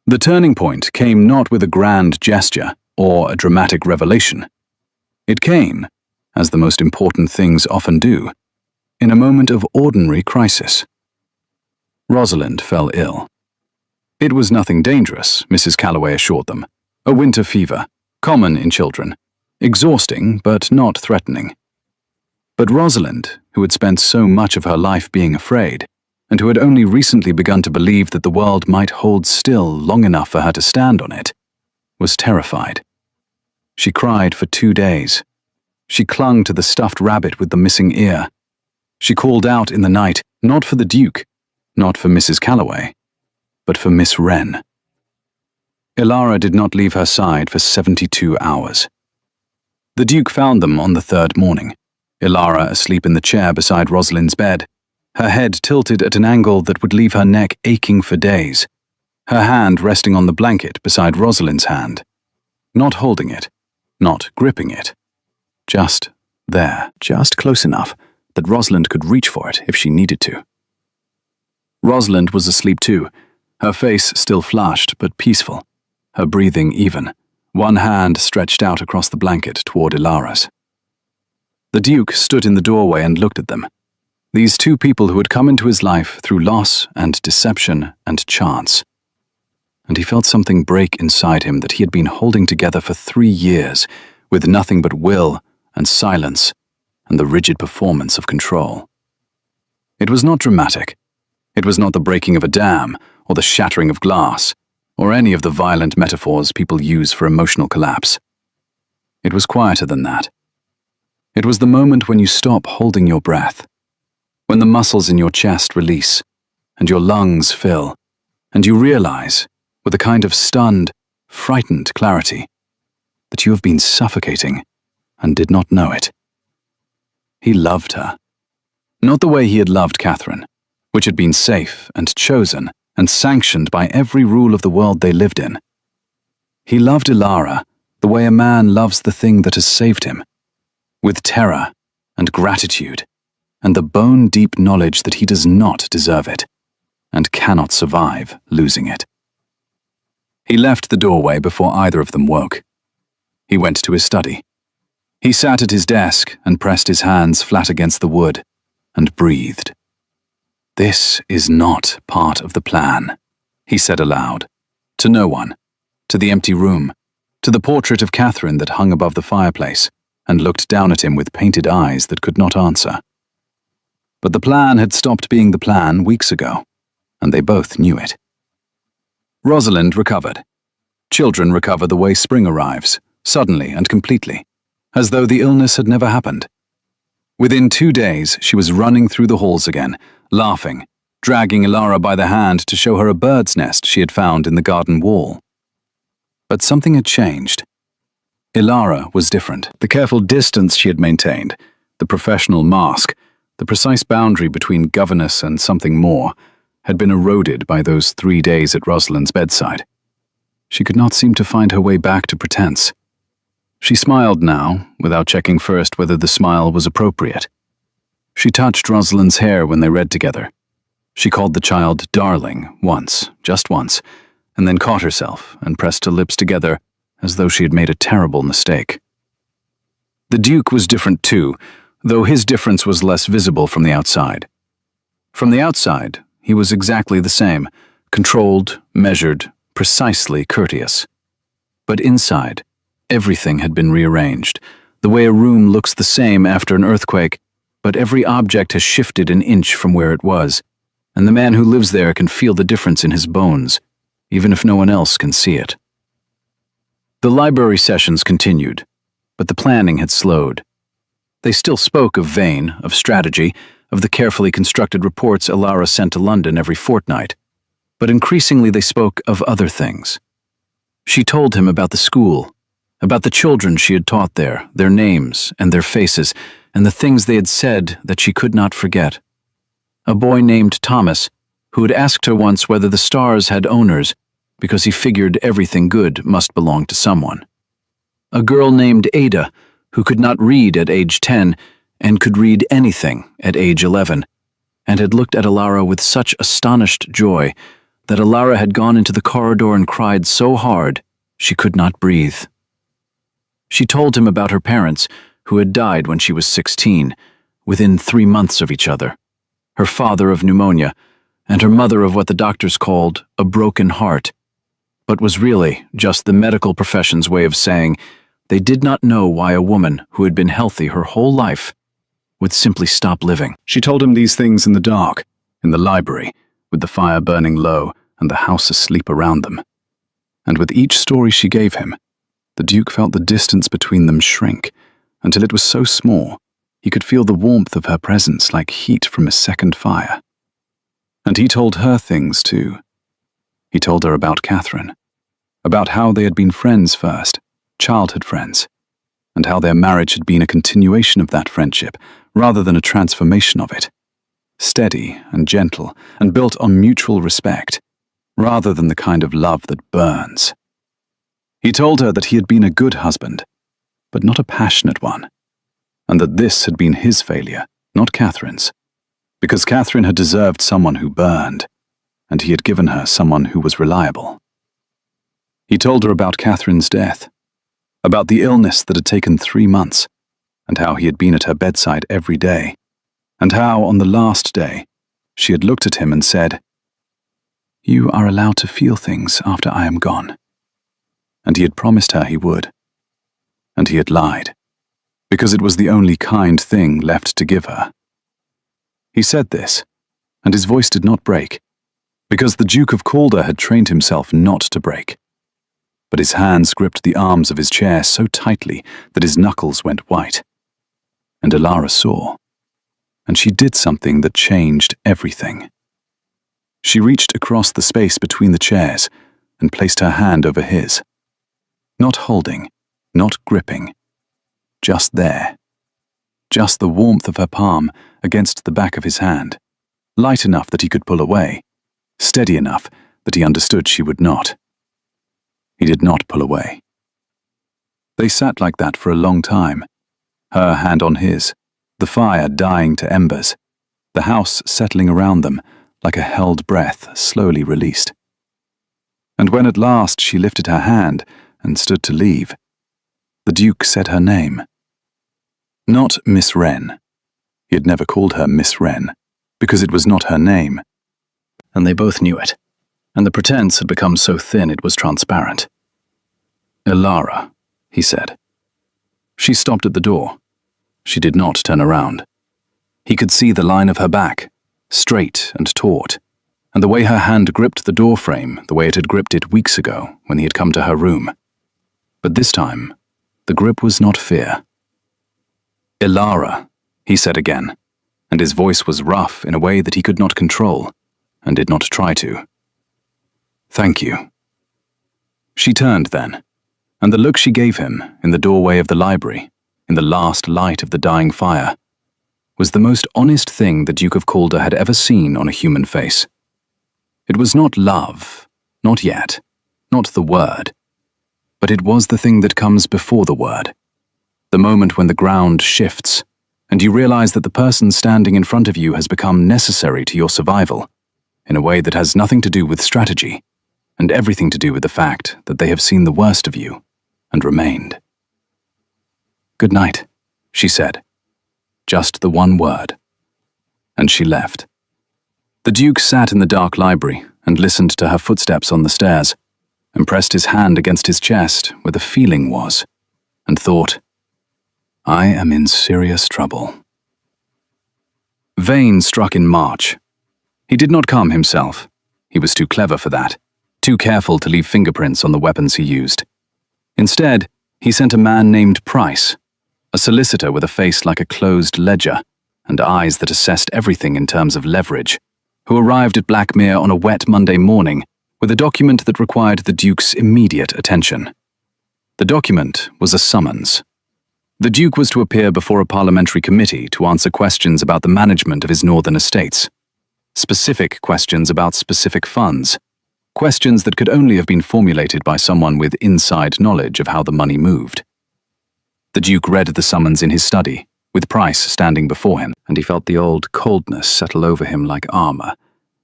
The turning point came not with a grand gesture or a dramatic revelation. It came, as the most important things often do, in a moment of ordinary crisis. Rosalind fell ill. It was nothing dangerous, Mrs. Calloway assured them. A winter fever, common in children, exhausting but not threatening. But Rosalind, who had spent so much of her life being afraid, and who had only recently begun to believe that the world might hold still long enough for her to stand on it, was terrified. She cried for 2 days. She clung to the stuffed rabbit with the missing ear. She called out in the night, not for the Duke, not for Mrs. Calloway, but for Miss Wren. Alara did not leave her side for 72 hours. The Duke found them on the 3rd morning, Alara asleep in the chair beside Rosalind's bed, her head tilted at an angle that would leave her neck aching for days, her hand resting on the blanket beside Rosalind's hand, not holding it, not gripping it, just there, just close enough that Rosalind could reach for it if she needed to. Rosalind was asleep too, her face still flushed but peaceful, her breathing even, one hand stretched out across the blanket toward Ilara's. The Duke stood in the doorway and looked at them, these two people who had come into his life through loss and deception and chance. And he felt something break inside him that he had been holding together for 3 years with nothing but will and silence and the rigid performance of control. It was not dramatic. It was not the breaking of a dam or the shattering of glass or any of the violent metaphors people use for emotional collapse. It was quieter than that. It was the moment when you stop holding your breath, when the muscles in your chest release and your lungs fill, and you realize, with a kind of stunned, frightened clarity, that you have been suffocating and did not know it. He loved her. Not the way he had loved Catherine, which had been safe and chosen and sanctioned by every rule of the world they lived in. He loved Alara the way a man loves the thing that has saved him, with terror and gratitude and the bone-deep knowledge that he does not deserve it and cannot survive losing it. He left the doorway before either of them woke. He went to his study. He sat at his desk and pressed his hands flat against the wood and breathed. "This is not part of the plan," he said aloud, to no one, to the empty room, to the portrait of Catherine that hung above the fireplace and looked down at him with painted eyes that could not answer. But the plan had stopped being the plan weeks ago, and they both knew it. Rosalind recovered. Children recover the way spring arrives, suddenly and completely, as though the illness had never happened. Within 2 days, she was running through the halls again, laughing, dragging Ilara by the hand to show her a bird's nest she had found in the garden wall. But something had changed. Ilara was different. The careful distance she had maintained, the professional mask, the precise boundary between governess and something more, had been eroded by those 3 days at Rosalind's bedside. She could not seem to find her way back to pretense. She smiled now, without checking first whether the smile was appropriate. She touched Rosalind's hair when they read together. She called the child darling once, just once, and then caught herself and pressed her lips together as though she had made a terrible mistake. The Duke was different too, though his difference was less visible from the outside. From the outside, he was exactly the same, controlled, measured, precisely courteous. But inside, everything had been rearranged, the way a room looks the same after an earthquake, but every object has shifted an inch from where it was, and the man who lives there can feel the difference in his bones, even if no one else can see it. The library sessions continued, but the planning had slowed. They still spoke of Vane, of strategy, of the carefully constructed reports Ilara sent to London every fortnight, but increasingly they spoke of other things. She told him about the school, about the children she had taught there, their names and their faces, and the things they had said that she could not forget. A boy named Thomas, who had asked her once whether the stars had owners, because he figured everything good must belong to someone. A girl named Ada, who could not read at age 10 and could read anything at age 11, and had looked at Ilara with such astonished joy that Ilara had gone into the corridor and cried so hard she could not breathe. She told him about her parents, who had died when she was 16, within 3 months of each other, her father of pneumonia, and her mother of what the doctors called a broken heart, but was really just the medical profession's way of saying they did not know why a woman who had been healthy her whole life would simply stop living. She told him these things in the dark, in the library, with the fire burning low and the house asleep around them. And with each story she gave him, the Duke felt the distance between them shrink, until it was so small he could feel the warmth of her presence like heat from a second fire. And he told her things too. He told her about Catherine, about how they had been friends first, childhood friends, and how their marriage had been a continuation of that friendship rather than a transformation of it, steady and gentle and built on mutual respect, rather than the kind of love that burns. He told her that he had been a good husband, but not a passionate one, and that this had been his failure, not Catherine's, because Catherine had deserved someone who burned, and he had given her someone who was reliable. He told her about Catherine's death, about the illness that had taken 3 months, and how he had been at her bedside every day, and how, on the last day, she had looked at him and said, "You are allowed to feel things after I am gone." And he had promised her he would. And he had lied, because it was the only kind thing left to give her. He said this, and his voice did not break, because the Duke of Calder had trained himself not to break. But his hands gripped the arms of his chair so tightly that his knuckles went white. And Ilara saw, and she did something that changed everything. She reached across the space between the chairs and placed her hand over his. Not holding, not gripping, just there. Just the warmth of her palm against the back of his hand, light enough that he could pull away, steady enough that he understood she would not. He did not pull away. They sat like that for a long time, her hand on his, the fire dying to embers, the house settling around them like a held breath slowly released. And when at last she lifted her hand and stood to leave, the Duke said her name, Not Miss Wren. He had never called her Miss Wren, because it was not her name. And they both knew it, and the pretense had become so thin it was transparent. "Elara," he said. She stopped at the door. She did not turn around. He could see the line of her back, straight and taut, and the way her hand gripped the door frame the way it had gripped it weeks ago when he had come to her room. But this time, the grip was not fear. "Elara," he said again, and his voice was rough in a way that he could not control, and did not try to. "Thank you." She turned then, and the look she gave him in the doorway of the library, in the last light of the dying fire, was the most honest thing the Duke of Calder had ever seen on a human face. It was not love, not yet, not the word, but it was the thing that comes before the word, the moment when the ground shifts, and you realize that the person standing in front of you has become necessary to your survival, in a way that has nothing to do with strategy, and everything to do with the fact that they have seen the worst of you, and remained. "Good night," she said. Just the one word. And she left. The Duke sat in the dark library and listened to her footsteps on the stairs, and pressed his hand against his chest where the feeling was, and thought, "I am in serious trouble." Vane struck in March. He did not come himself. He was too clever for that, too careful to leave fingerprints on the weapons he used. Instead, he sent a man named Price, a solicitor with a face like a closed ledger and eyes that assessed everything in terms of leverage, who arrived at Blackmere on a wet Monday morning with a document that required the Duke's immediate attention. The document was a summons. The Duke was to appear before a parliamentary committee to answer questions about the management of his northern estates. Specific questions about specific funds. Questions that could only have been formulated by someone with inside knowledge of how the money moved. The Duke read the summons in his study, with Price standing before him, and he felt the old coldness settle over him like armor,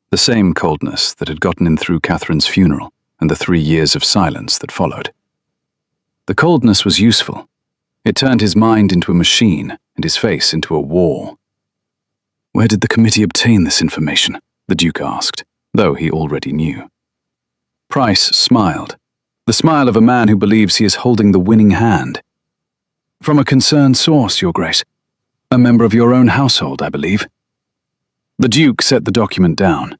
the same coldness that had gotten him through Catherine's funeral and the 3 years of silence that followed. The coldness was useful. It turned his mind into a machine and his face into a war. "Where did the committee obtain this information?" the Duke asked, though he already knew. Price smiled, the smile of a man who believes he is holding the winning hand. "From a concerned source, Your Grace. A member of your own household, I believe." The Duke set the document down.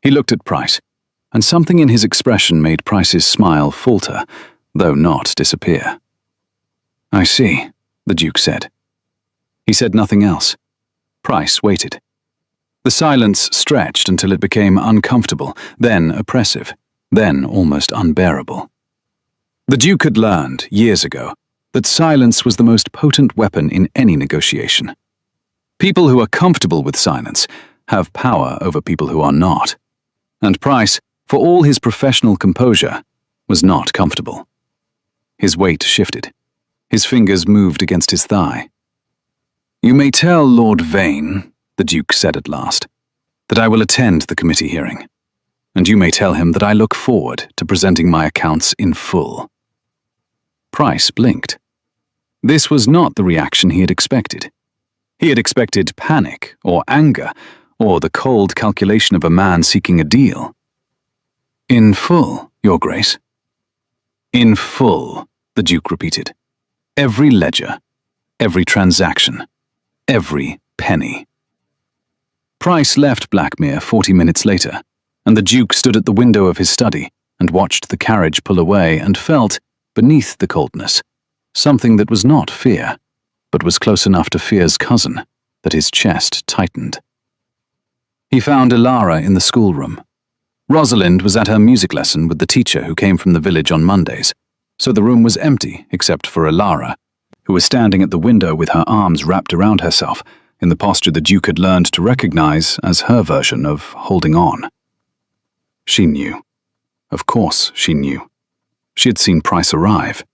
He looked at Price, and something in his expression made Price's smile falter, though not disappear. "I see," the Duke said. He said nothing else. Price waited. The silence stretched until it became uncomfortable, then oppressive, then almost unbearable. The Duke had learned, years ago, that silence was the most potent weapon in any negotiation. People who are comfortable with silence have power over people who are not. And Price, for all his professional composure, was not comfortable. His weight shifted. His fingers moved against his thigh. "You may tell Lord Vane," the Duke said at last, "that I will attend the committee hearing. And you may tell him that I look forward to presenting my accounts in full." Price blinked. This was not the reaction he had expected. He had expected panic or anger or the cold calculation of a man seeking a deal. "In full, Your Grace." "In full," the Duke repeated. "Every ledger, every transaction, every penny." Price left Blackmere 40 minutes later, and the Duke stood at the window of his study and watched the carriage pull away and felt, beneath the coldness, something that was not fear, but was close enough to fear's cousin that his chest tightened. He found Elara in the schoolroom. Rosalind was at her music lesson with the teacher who came from the village on Mondays, so the room was empty except for Elara, who was standing at the window with her arms wrapped around herself in the posture the Duke had learned to recognize as her version of holding on. She knew. Of course she knew. She had seen Price arrive.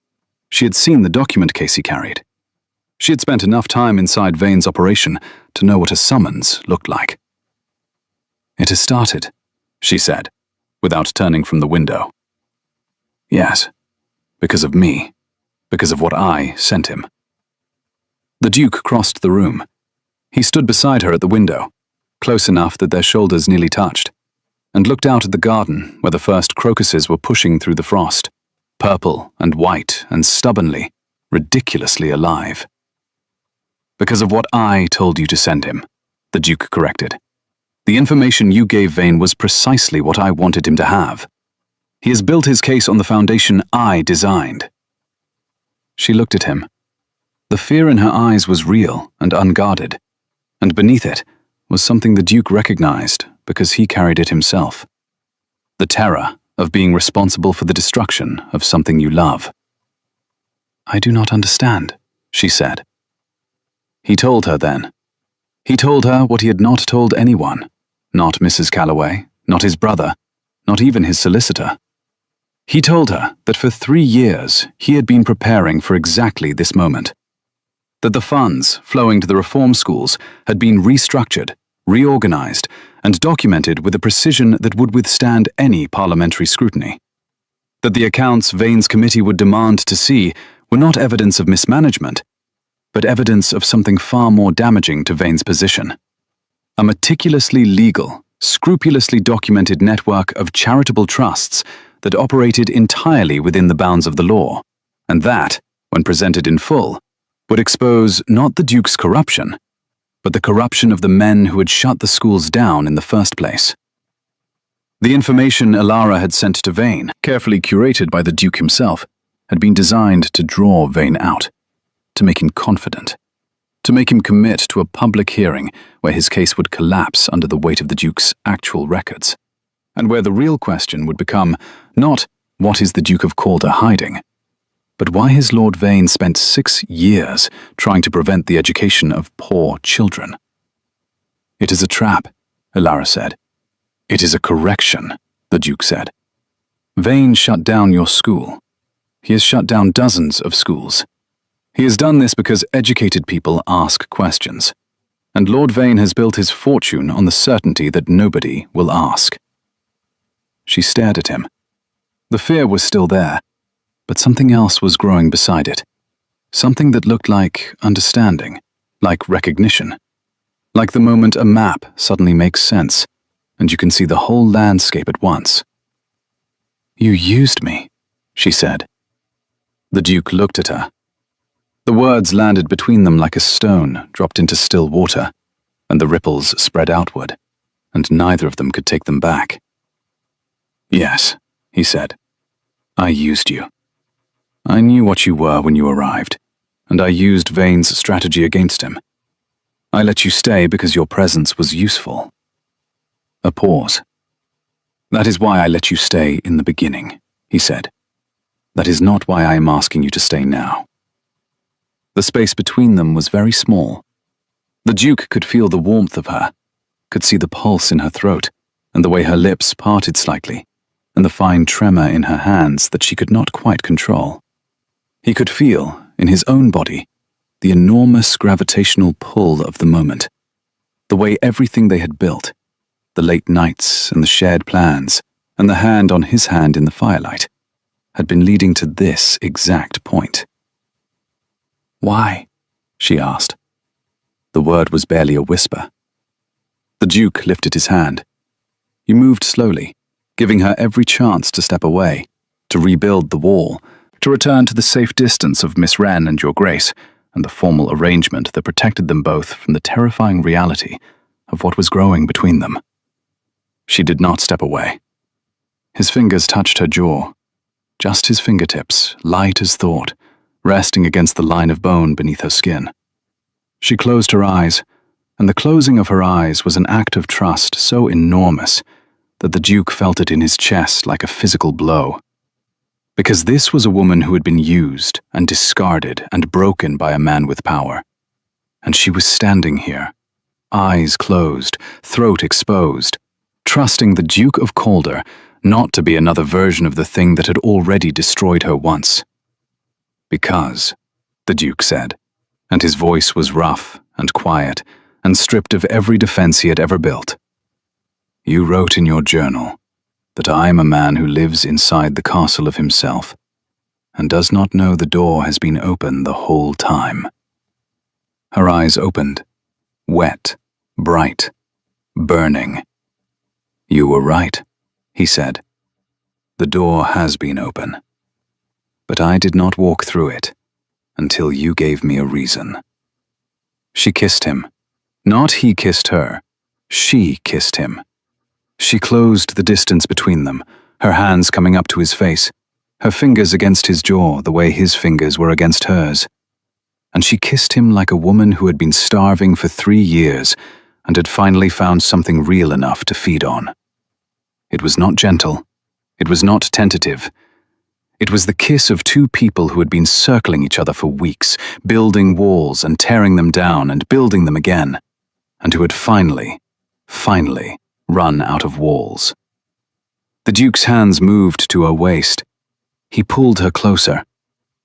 She had seen the document case he carried. She had spent enough time inside Vane's operation to know what a summons looked like. "It has started," she said, without turning from the window. "Yes, because of me, because of what I sent him." The Duke crossed the room. He stood beside her at the window, close enough that their shoulders nearly touched, and looked out at the garden where the first crocuses were pushing through the frost, purple and white and stubbornly, ridiculously alive. "Because of what I told you to send him," the Duke corrected. "The information you gave Vane was precisely what I wanted him to have. He has built his case on the foundation I designed." She looked at him. The fear in her eyes was real and unguarded, and beneath it was something the Duke recognized because he carried it himself. The terror of being responsible for the destruction of something you love. "I do not understand," she said. He told her then. He told her what he had not told anyone, not Mrs. Calloway, not his brother, not even his solicitor. He told her that for 3 years he had been preparing for exactly this moment. That the funds flowing to the reform schools had been restructured, reorganized, and documented with a precision that would withstand any parliamentary scrutiny. That the accounts Vane's committee would demand to see were not evidence of mismanagement, but evidence of something far more damaging to Vane's position. A meticulously legal, scrupulously documented network of charitable trusts that operated entirely within the bounds of the law, and that, when presented in full, would expose not the Duke's corruption, but the corruption of the men who had shut the schools down in the first place. The information Elara had sent to Vane, carefully curated by the Duke himself, had been designed to draw Vane out, to make him confident, to make him commit to a public hearing where his case would collapse under the weight of the Duke's actual records, and where the real question would become not what is the Duke of Calder hiding, but why his Lord Vane spent 6 years trying to prevent the education of poor children. "It is a trap," Elara said. "It is a correction," the Duke said. "Vane shut down your school. He has shut down dozens of schools. He has done this because educated people ask questions, and Lord Vane has built his fortune on the certainty that nobody will ask." She stared at him. The fear was still there, but something else was growing beside it. Something that looked like understanding, like recognition, like the moment a map suddenly makes sense, and you can see the whole landscape at once. "You used me," she said. The Duke looked at her. The words landed between them like a stone dropped into still water, and the ripples spread outward, and neither of them could take them back. "Yes," he said. "I used you. I knew what you were when you arrived, and I used Vane's strategy against him. I let you stay because your presence was useful." A pause. "That is why I let you stay in the beginning," he said. "That is not why I am asking you to stay now." The space between them was very small. The Duke could feel the warmth of her, could see the pulse in her throat, and the way her lips parted slightly, and the fine tremor in her hands that she could not quite control. He could feel, in his own body, the enormous gravitational pull of the moment, the way everything they had built, the late nights and the shared plans, and the hand on his hand in the firelight, had been leading to this exact point. "Why?" she asked. The word was barely a whisper. The Duke lifted his hand. He moved slowly, giving her every chance to step away, to rebuild the wall, to return to the safe distance of Miss Wren and Your Grace, and the formal arrangement that protected them both from the terrifying reality of what was growing between them. She did not step away. His fingers touched her jaw, just his fingertips, light as thought, resting against the line of bone beneath her skin. She closed her eyes, and the closing of her eyes was an act of trust so enormous that the Duke felt it in his chest like a physical blow. Because this was a woman who had been used and discarded and broken by a man with power. And she was standing here, eyes closed, throat exposed, trusting the Duke of Calder not to be another version of the thing that had already destroyed her once. "Because," the Duke said, and his voice was rough and quiet and stripped of every defense he had ever built. "You wrote in your journal that I am a man who lives inside the castle of himself and does not know the door has been open the whole time. Her eyes opened, wet, bright, burning. "You were right," he said. "The door has been open. But I did not walk through it until you gave me a reason." She kissed him. Not he kissed her. She kissed him. She closed the distance between them, her hands coming up to his face, her fingers against his jaw the way his fingers were against hers. And she kissed him like a woman who had been starving for 3 years and had finally found something real enough to feed on. It was not gentle. It was not tentative. It was the kiss of two people who had been circling each other for weeks, building walls and tearing them down and building them again, and who had finally run out of walls. The Duke's hands moved to her waist. He pulled her closer,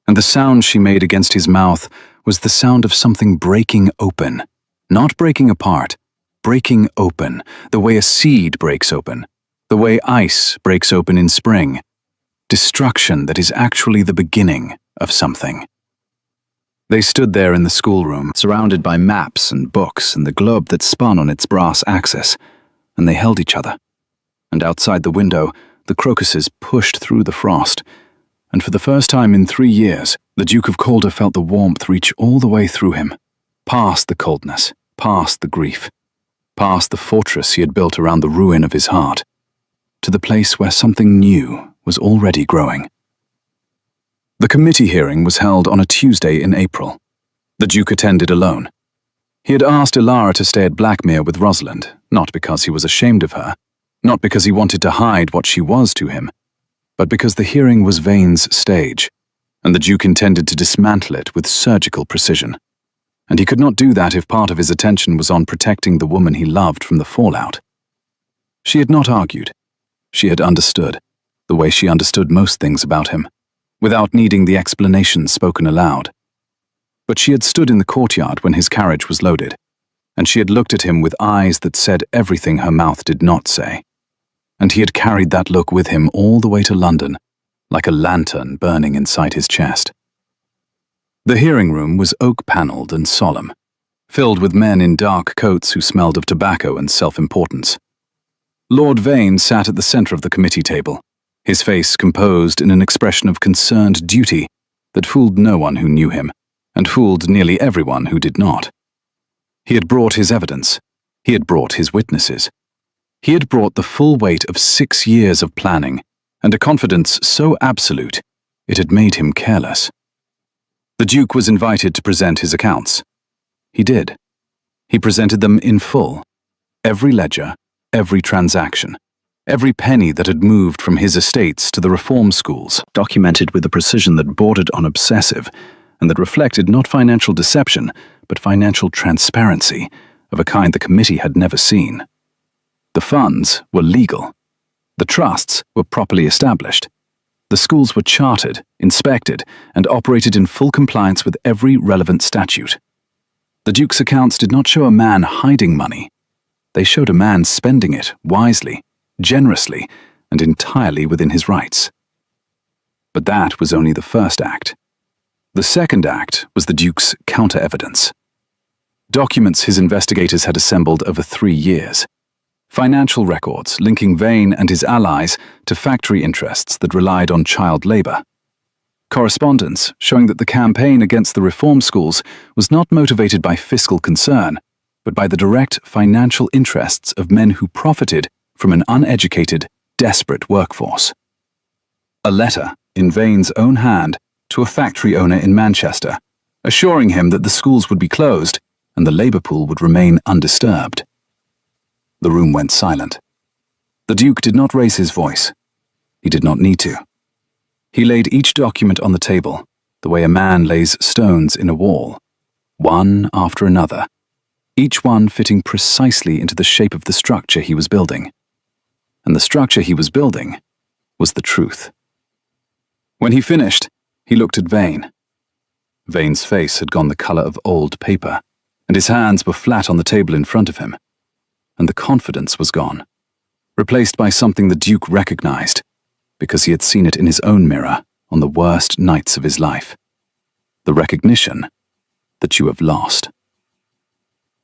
and the sound she made against his mouth was the sound of something breaking open, not breaking apart, breaking open, the way a seed breaks open, the way ice breaks open in spring. Destruction that is actually the beginning of something. They stood there in the schoolroom, surrounded by maps and books and the globe that spun on its brass axis, and they held each other. And outside the window, the crocuses pushed through the frost, and for the first time in 3 years, the Duke of Calder felt the warmth reach all the way through him, past the coldness, past the grief, past the fortress he had built around the ruin of his heart, to the place where something new was already growing. The committee hearing was held on a Tuesday in April. The Duke attended alone. He had asked Ilara to stay at Blackmere with Rosalind, not because he was ashamed of her, not because he wanted to hide what she was to him, but because the hearing was Vane's stage, and the Duke intended to dismantle it with surgical precision. And he could not do that if part of his attention was on protecting the woman he loved from the fallout. She had not argued. She had understood, the way she understood most things about him, without needing the explanation spoken aloud. But she had stood in the courtyard when his carriage was loaded, and she had looked at him with eyes that said everything her mouth did not say. And he had carried that look with him all the way to London, like a lantern burning inside his chest. The hearing room was oak-panelled and solemn, filled with men in dark coats who smelled of tobacco and self-importance. Lord Vane sat at the centre of the committee table, his face composed in an expression of concerned duty that fooled no one who knew him, and fooled nearly everyone who did not. He had brought his evidence. He had brought his witnesses. He had brought the full weight of 6 years of planning, and a confidence so absolute it had made him careless. The Duke was invited to present his accounts. He did. He presented them in full. Every ledger, every transaction, every penny that had moved from his estates to the reform schools, documented with a precision that bordered on obsessive, and that reflected not financial deception, but financial transparency of a kind the committee had never seen. The funds were legal. The trusts were properly established. The schools were chartered, inspected, and operated in full compliance with every relevant statute. The Duke's accounts did not show a man hiding money. They showed a man spending it wisely, generously, and entirely within his rights. But that was only the first act. The second act was the Duke's counter-evidence. Documents his investigators had assembled over 3 years. Financial records linking Vane and his allies to factory interests that relied on child labor. Correspondence showing that the campaign against the reform schools was not motivated by fiscal concern, but by the direct financial interests of men who profited from an uneducated, desperate workforce. A letter, in Vane's own hand, to a factory owner in Manchester, assuring him that the schools would be closed and the labor pool would remain undisturbed. The room went silent. The Duke did not raise his voice. He did not need to. He laid each document on the table, the way a man lays stones in a wall, one after another, each one fitting precisely into the shape of the structure he was building. And the structure he was building was the truth. When he finished, he looked at Vane. Vane's face had gone the colour of old paper, and his hands were flat on the table in front of him. And the confidence was gone, replaced by something the Duke recognized, because he had seen it in his own mirror on the worst nights of his life. The recognition that you have lost.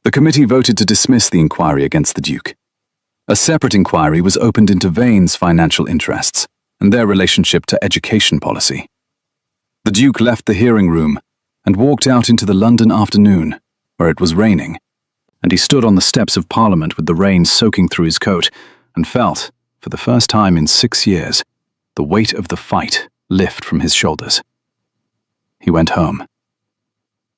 The committee voted to dismiss the inquiry against the Duke. A separate inquiry was opened into Vane's financial interests and their relationship to education policy. The Duke left the hearing room and walked out into the London afternoon, where it was raining, and he stood on the steps of Parliament with the rain soaking through his coat and felt, for the first time in 6 years, the weight of the fight lift from his shoulders. He went home.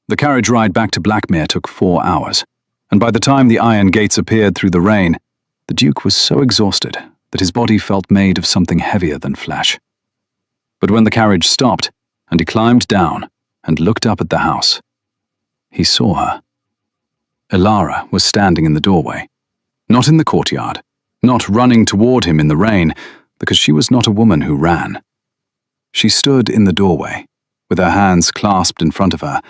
The carriage ride back to Blackmere took 4 hours, and by the time the iron gates appeared through the rain, the Duke was so exhausted that his body felt made of something heavier than flesh. But when the carriage stopped, and he climbed down and looked up at the house, he saw her. Elara was standing in the doorway, not in the courtyard, not running toward him in the rain, because she was not a woman who ran. She stood in the doorway, with her hands clasped in front of her,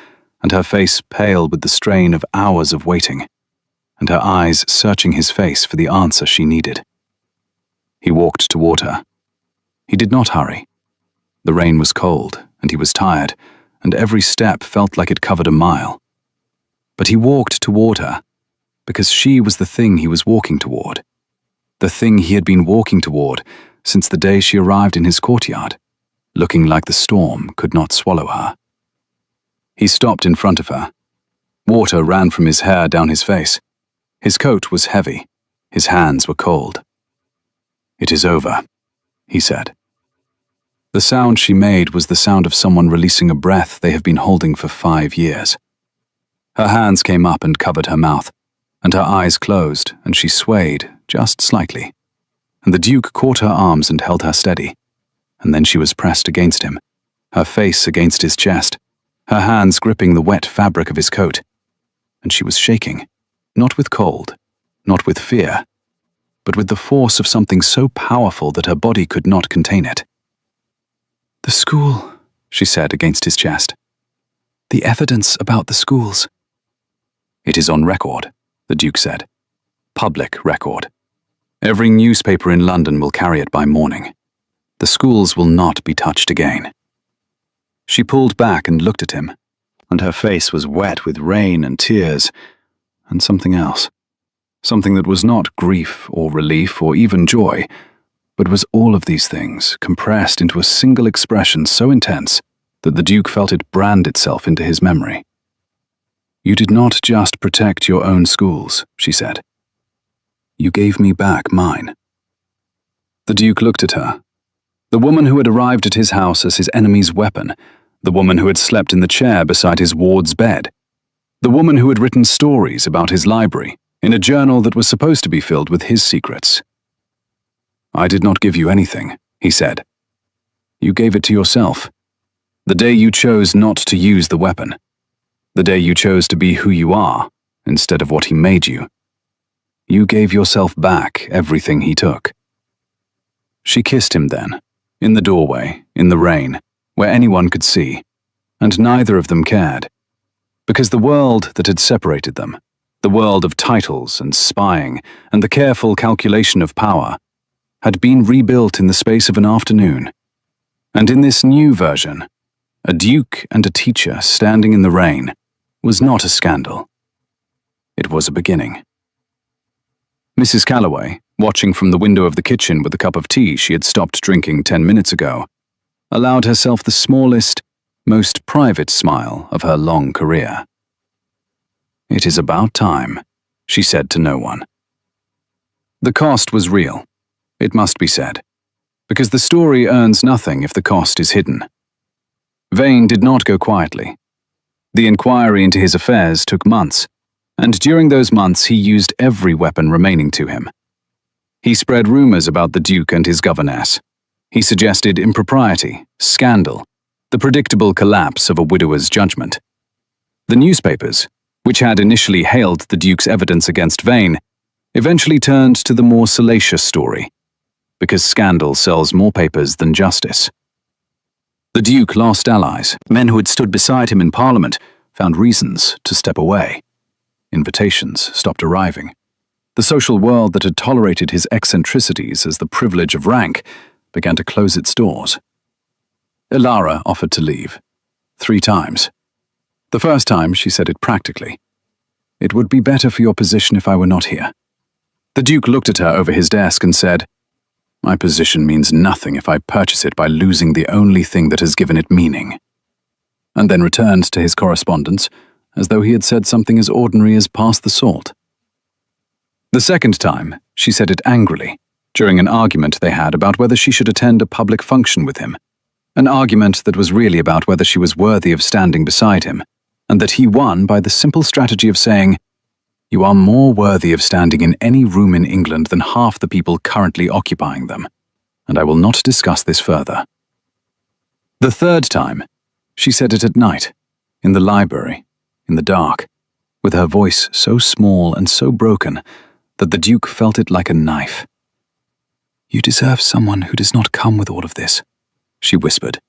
and her face pale with the strain of hours of waiting, and her eyes searching his face for the answer she needed. He walked toward her. He did not hurry. The rain was cold, and he was tired, and every step felt like it covered a mile. But he walked toward her, because she was the thing he was walking toward, the thing he had been walking toward since the day she arrived in his courtyard, looking like the storm could not swallow her. He stopped in front of her. Water ran from his hair down his face. His coat was heavy. His hands were cold. "It is over," he said. The sound she made was the sound of someone releasing a breath they have been holding for 5 years. Her hands came up and covered her mouth, and her eyes closed, and she swayed, just slightly. And the Duke caught her arms and held her steady, and then she was pressed against him, her face against his chest, her hands gripping the wet fabric of his coat. And she was shaking, not with cold, not with fear, but with the force of something so powerful that her body could not contain it. "The school," she said against his chest. "The evidence about the schools." "It is on record," the Duke said. "Public record. Every newspaper in London will carry it by morning. The schools will not be touched again." She pulled back and looked at him, and her face was wet with rain and tears, and something else. Something that was not grief or relief or even joy, but was all of these things compressed into a single expression so intense that the Duke felt it brand itself into his memory. "You did not just protect your own schools," she said. "You gave me back mine." The Duke looked at her. The woman who had arrived at his house as his enemy's weapon, the woman who had slept in the chair beside his ward's bed, the woman who had written stories about his library in a journal that was supposed to be filled with his secrets. "I did not give you anything," he said. "You gave it to yourself. The day you chose not to use the weapon. The day you chose to be who you are, instead of what he made you. You gave yourself back everything he took." She kissed him then, in the doorway, in the rain, where anyone could see, and neither of them cared, because the world that had separated them, the world of titles and spying and the careful calculation of power, had been rebuilt in the space of an afternoon. And in this new version, a duke and a teacher standing in the rain was not a scandal. It was a beginning. Mrs. Calloway, watching from the window of the kitchen with a cup of tea she had stopped drinking 10 minutes ago, allowed herself the smallest, most private smile of her long career. "It is about time," she said to no one. The cost was real, it must be said, because the story earns nothing if the cost is hidden. Vane did not go quietly. The inquiry into his affairs took months, and during those months he used every weapon remaining to him. He spread rumors about the Duke and his governess. He suggested impropriety, scandal, the predictable collapse of a widower's judgment. The newspapers, which had initially hailed the Duke's evidence against Vane, eventually turned to the more salacious story, because scandal sells more papers than justice. The Duke lost allies. Men who had stood beside him in Parliament found reasons to step away. Invitations stopped arriving. The social world that had tolerated his eccentricities as the privilege of rank began to close its doors. Elara offered to leave. 3 times. The first time she said it practically. It would be better for your position if I were not here." The Duke looked at her over his desk and said, "My position means nothing if I purchase it by losing the only thing that has given it meaning," and then returned to his correspondence as though he had said something as ordinary as pass the salt. The second time, she said it angrily, during an argument they had about whether she should attend a public function with him, an argument that was really about whether she was worthy of standing beside him, and that he won by the simple strategy of saying, "You are more worthy of standing in any room in England than half the people currently occupying them, and I will not discuss this further." The third time, she said it at night, in the library, in the dark, with her voice so small and so broken that the Duke felt it like a knife. "You deserve someone who does not come with all of this," she whispered.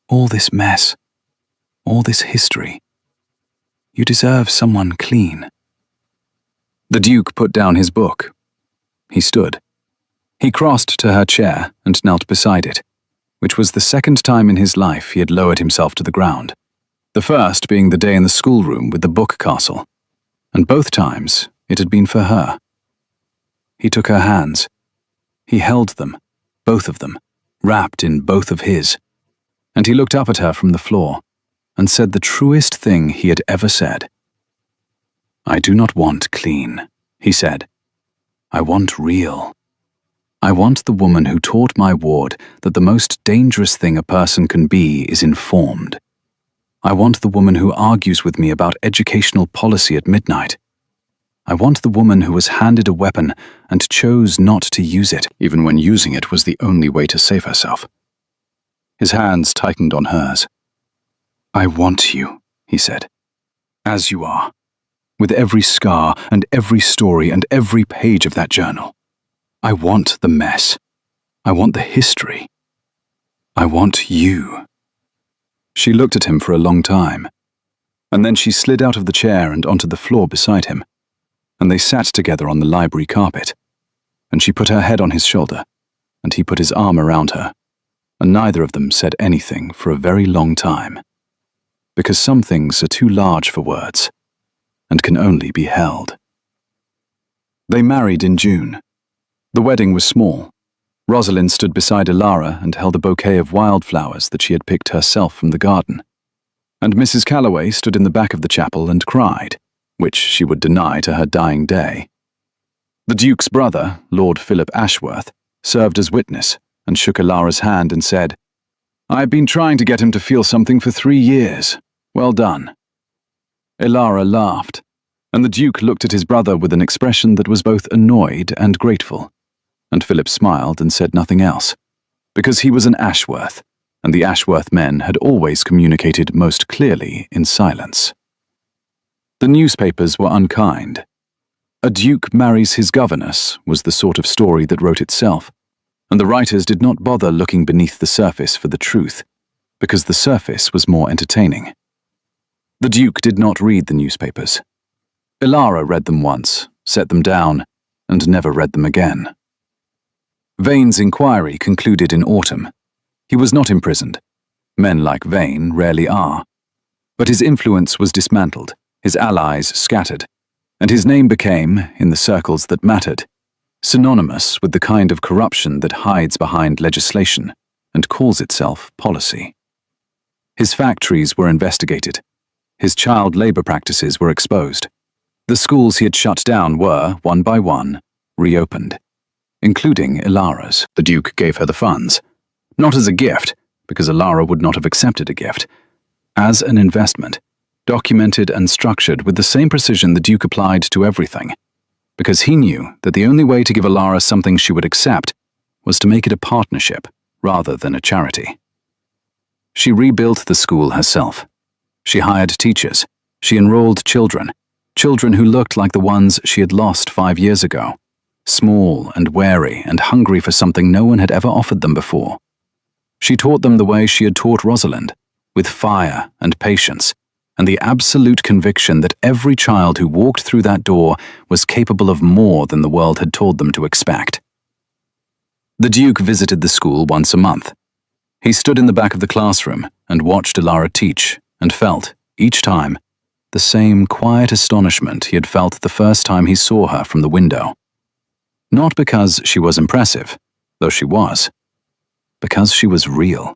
"All this mess, all this history. You deserve someone clean." The Duke put down his book. He stood. He crossed to her chair and knelt beside it, which was the second time in his life he had lowered himself to the ground, the first being the day in the schoolroom with the book castle, and both times it had been for her. He took her hands. He held them, both of them, wrapped in both of his, and he looked up at her from the floor and said the truest thing he had ever said. "I do not want clean," he said. "I want real. I want the woman who taught my ward that the most dangerous thing a person can be is informed. I want the woman who argues with me about educational policy at midnight. I want the woman who was handed a weapon and chose not to use it, even when using it was the only way to save herself." His hands tightened on hers. "I want you," he said, "as you are, with every scar and every story and every page of that journal. I want the mess. I want the history. I want you." She looked at him for a long time, and then she slid out of the chair and onto the floor beside him, and they sat together on the library carpet, and she put her head on his shoulder, and he put his arm around her, and neither of them said anything for a very long time, because some things are too large for words, and can only be held. They married in June. The wedding was small. Rosalind stood beside Ilara and held a bouquet of wildflowers that she had picked herself from the garden, and Mrs. Calloway stood in the back of the chapel and cried, which she would deny to her dying day. The Duke's brother, Lord Philip Ashworth, served as witness and shook Ilara's hand and said, "I've been trying to get him to feel something for 3 years. Well done." Ilara laughed, and the Duke looked at his brother with an expression that was both annoyed and grateful, and Philip smiled and said nothing else, because he was an Ashworth, and the Ashworth men had always communicated most clearly in silence. The newspapers were unkind. "A duke marries his governess" was the sort of story that wrote itself, and the writers did not bother looking beneath the surface for the truth, because the surface was more entertaining. The Duke did not read the newspapers. Ilara read them once, set them down, and never read them again. Vane's inquiry concluded in autumn. He was not imprisoned. Men like Vane rarely are. But his influence was dismantled, his allies scattered, and his name became, in the circles that mattered, synonymous with the kind of corruption that hides behind legislation and calls itself policy. His factories were investigated. His child labor practices were exposed. The schools he had shut down were, one by one, reopened, including Ilara's. The Duke gave her the funds, not as a gift, because Ilara would not have accepted a gift, as an investment, documented and structured with the same precision the Duke applied to everything, because he knew that the only way to give Ilara something she would accept was to make it a partnership rather than a charity. She rebuilt the school herself. She hired teachers. She enrolled children who looked like the ones she had lost 5 years ago, small and wary and hungry for something no one had ever offered them before. She taught them the way she had taught Rosalind, with fire and patience, and the absolute conviction that every child who walked through that door was capable of more than the world had told them to expect. The Duke visited the school once a month. He stood in the back of the classroom and watched Ilara teach, and felt, each time, the same quiet astonishment he had felt the first time he saw her from the window. Not because she was impressive, though she was. Because she was real.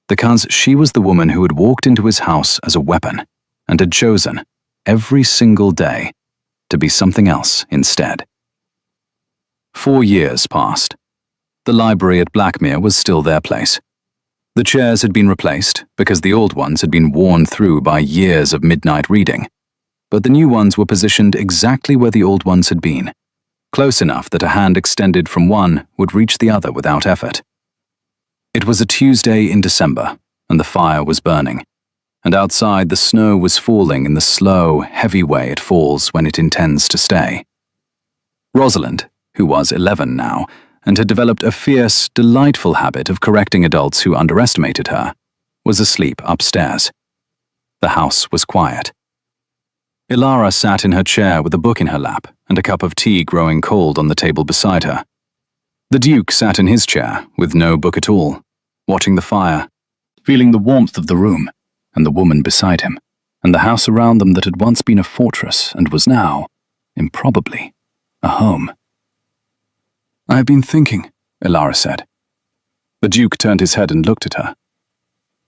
Because she was the woman who had walked into his house as a weapon and had chosen, every single day, to be something else instead. 4 years passed. The library at Blackmere was still their place. The chairs had been replaced because the old ones had been worn through by years of midnight reading, but the new ones were positioned exactly where the old ones had been, close enough that a hand extended from one would reach the other without effort. It was a Tuesday in December, and the fire was burning, and outside the snow was falling in the slow, heavy way it falls when it intends to stay. Rosalind, who was 11 now, and had developed a fierce, delightful habit of correcting adults who underestimated her, was asleep upstairs. The house was quiet. Ilara sat in her chair with a book in her lap and a cup of tea growing cold on the table beside her. The Duke sat in his chair with no book at all, watching the fire, feeling the warmth of the room and the woman beside him, and the house around them that had once been a fortress and was now, improbably, a home. "I have been thinking," Ilara said. The Duke turned his head and looked at her.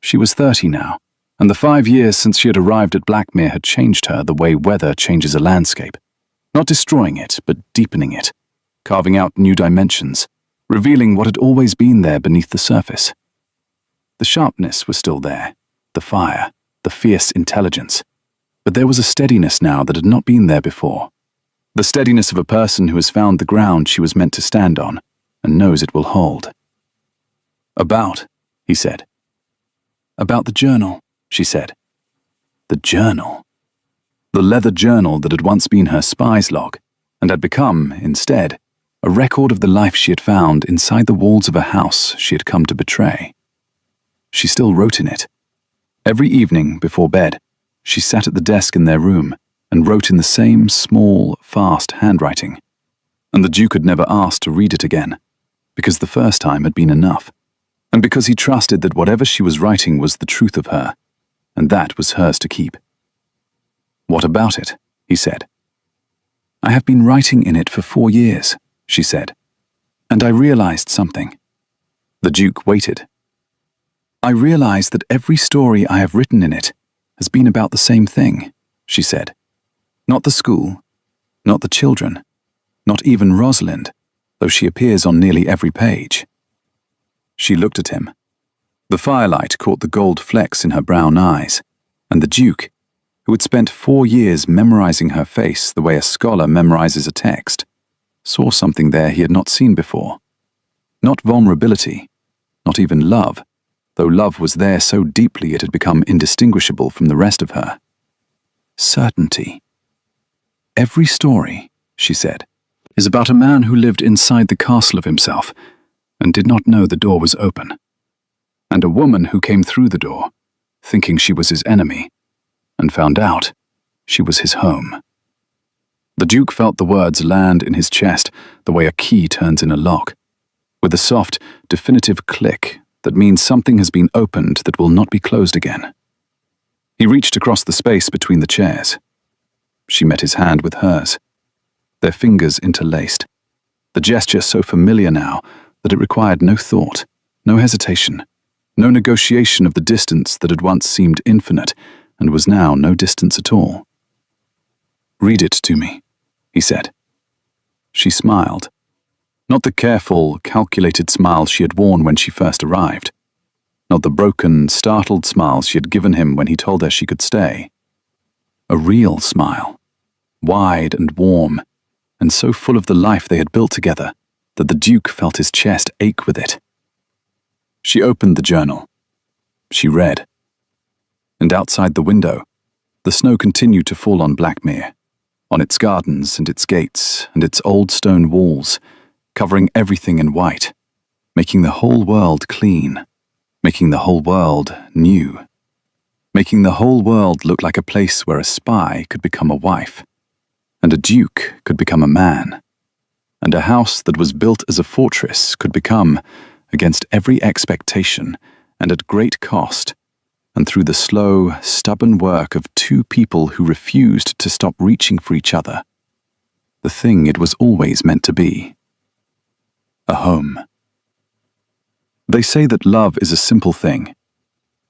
She was 30 now, and the 5 years since she had arrived at Blackmere had changed her the way weather changes a landscape, not destroying it, but deepening it, carving out new dimensions, revealing what had always been there beneath the surface. The sharpness was still there, the fire, the fierce intelligence, but there was a steadiness now that had not been there before. The steadiness of a person who has found the ground she was meant to stand on and knows it will hold. "About," he said. "About the journal," she said. The journal. The leather journal that had once been her spy's log and had become, instead, a record of the life she had found inside the walls of a house she had come to betray. She still wrote in it. Every evening before bed, she sat at the desk in their room and wrote in the same small, fast handwriting. And the Duke had never asked to read it again, because the first time had been enough, and because he trusted that whatever she was writing was the truth of her, and that was hers to keep. "What about it?" he said. "I have been writing in it for 4 years," she said, "and I realized something." The Duke waited. "I realized that every story I have written in it has been about the same thing," she said. "Not the school, not the children, not even Rosalind, though she appears on nearly every page." She looked at him. The firelight caught the gold flecks in her brown eyes, and the Duke, who had spent 4 years memorizing her face the way a scholar memorizes a text, saw something there he had not seen before. Not vulnerability, not even love, though love was there so deeply it had become indistinguishable from the rest of her. Certainty. "Every story," she said, "is about a man who lived inside the castle of himself and did not know the door was open, and a woman who came through the door, thinking she was his enemy, and found out she was his home." The Duke felt the words land in his chest the way a key turns in a lock, with a soft, definitive click that means something has been opened that will not be closed again. He reached across the space between the chairs. She met his hand with hers, their fingers interlaced, the gesture so familiar now that it required no thought, no hesitation, no negotiation of the distance that had once seemed infinite and was now no distance at all. "Read it to me," he said. She smiled, not the careful, calculated smile she had worn when she first arrived, not the broken, startled smile she had given him when he told her she could stay. A real smile, wide and warm, and so full of the life they had built together that the Duke felt his chest ache with it. She opened the journal. She read. And outside the window, the snow continued to fall on Blackmere, on its gardens and its gates and its old stone walls, covering everything in white, making the whole world clean, making the whole world new, making the whole world look like a place where a spy could become a wife, and a duke could become a man, and a house that was built as a fortress could become, against every expectation and at great cost, and through the slow, stubborn work of two people who refused to stop reaching for each other, the thing it was always meant to be: a home. They say that love is a simple thing,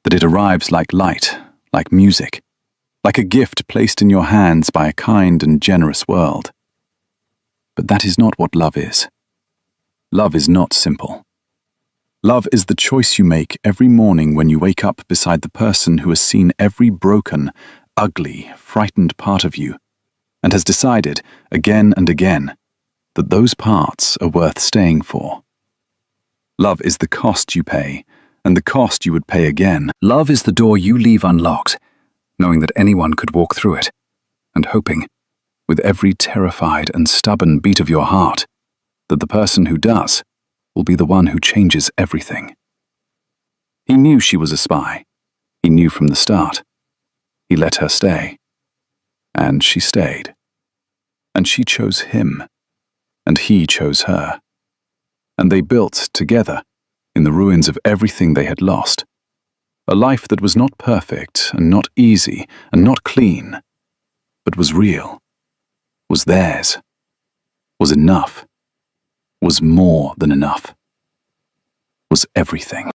that it arrives like light, like music, like a gift placed in your hands by a kind and generous world. But that is not what love is. Love is not simple. Love is the choice you make every morning when you wake up beside the person who has seen every broken, ugly, frightened part of you, and has decided, again and again, that those parts are worth staying for. Love is the cost you pay, and the cost you would pay again. Love is the door you leave unlocked, knowing that anyone could walk through it, and hoping, with every terrified and stubborn beat of your heart, that the person who does will be the one who changes everything. He knew she was a spy. He knew from the start. He let her stay. And she stayed. And she chose him. And he chose her. And they built, together, in the ruins of everything they had lost, a life that was not perfect and not easy and not clean, but was real, was theirs, was enough, was more than enough, was everything.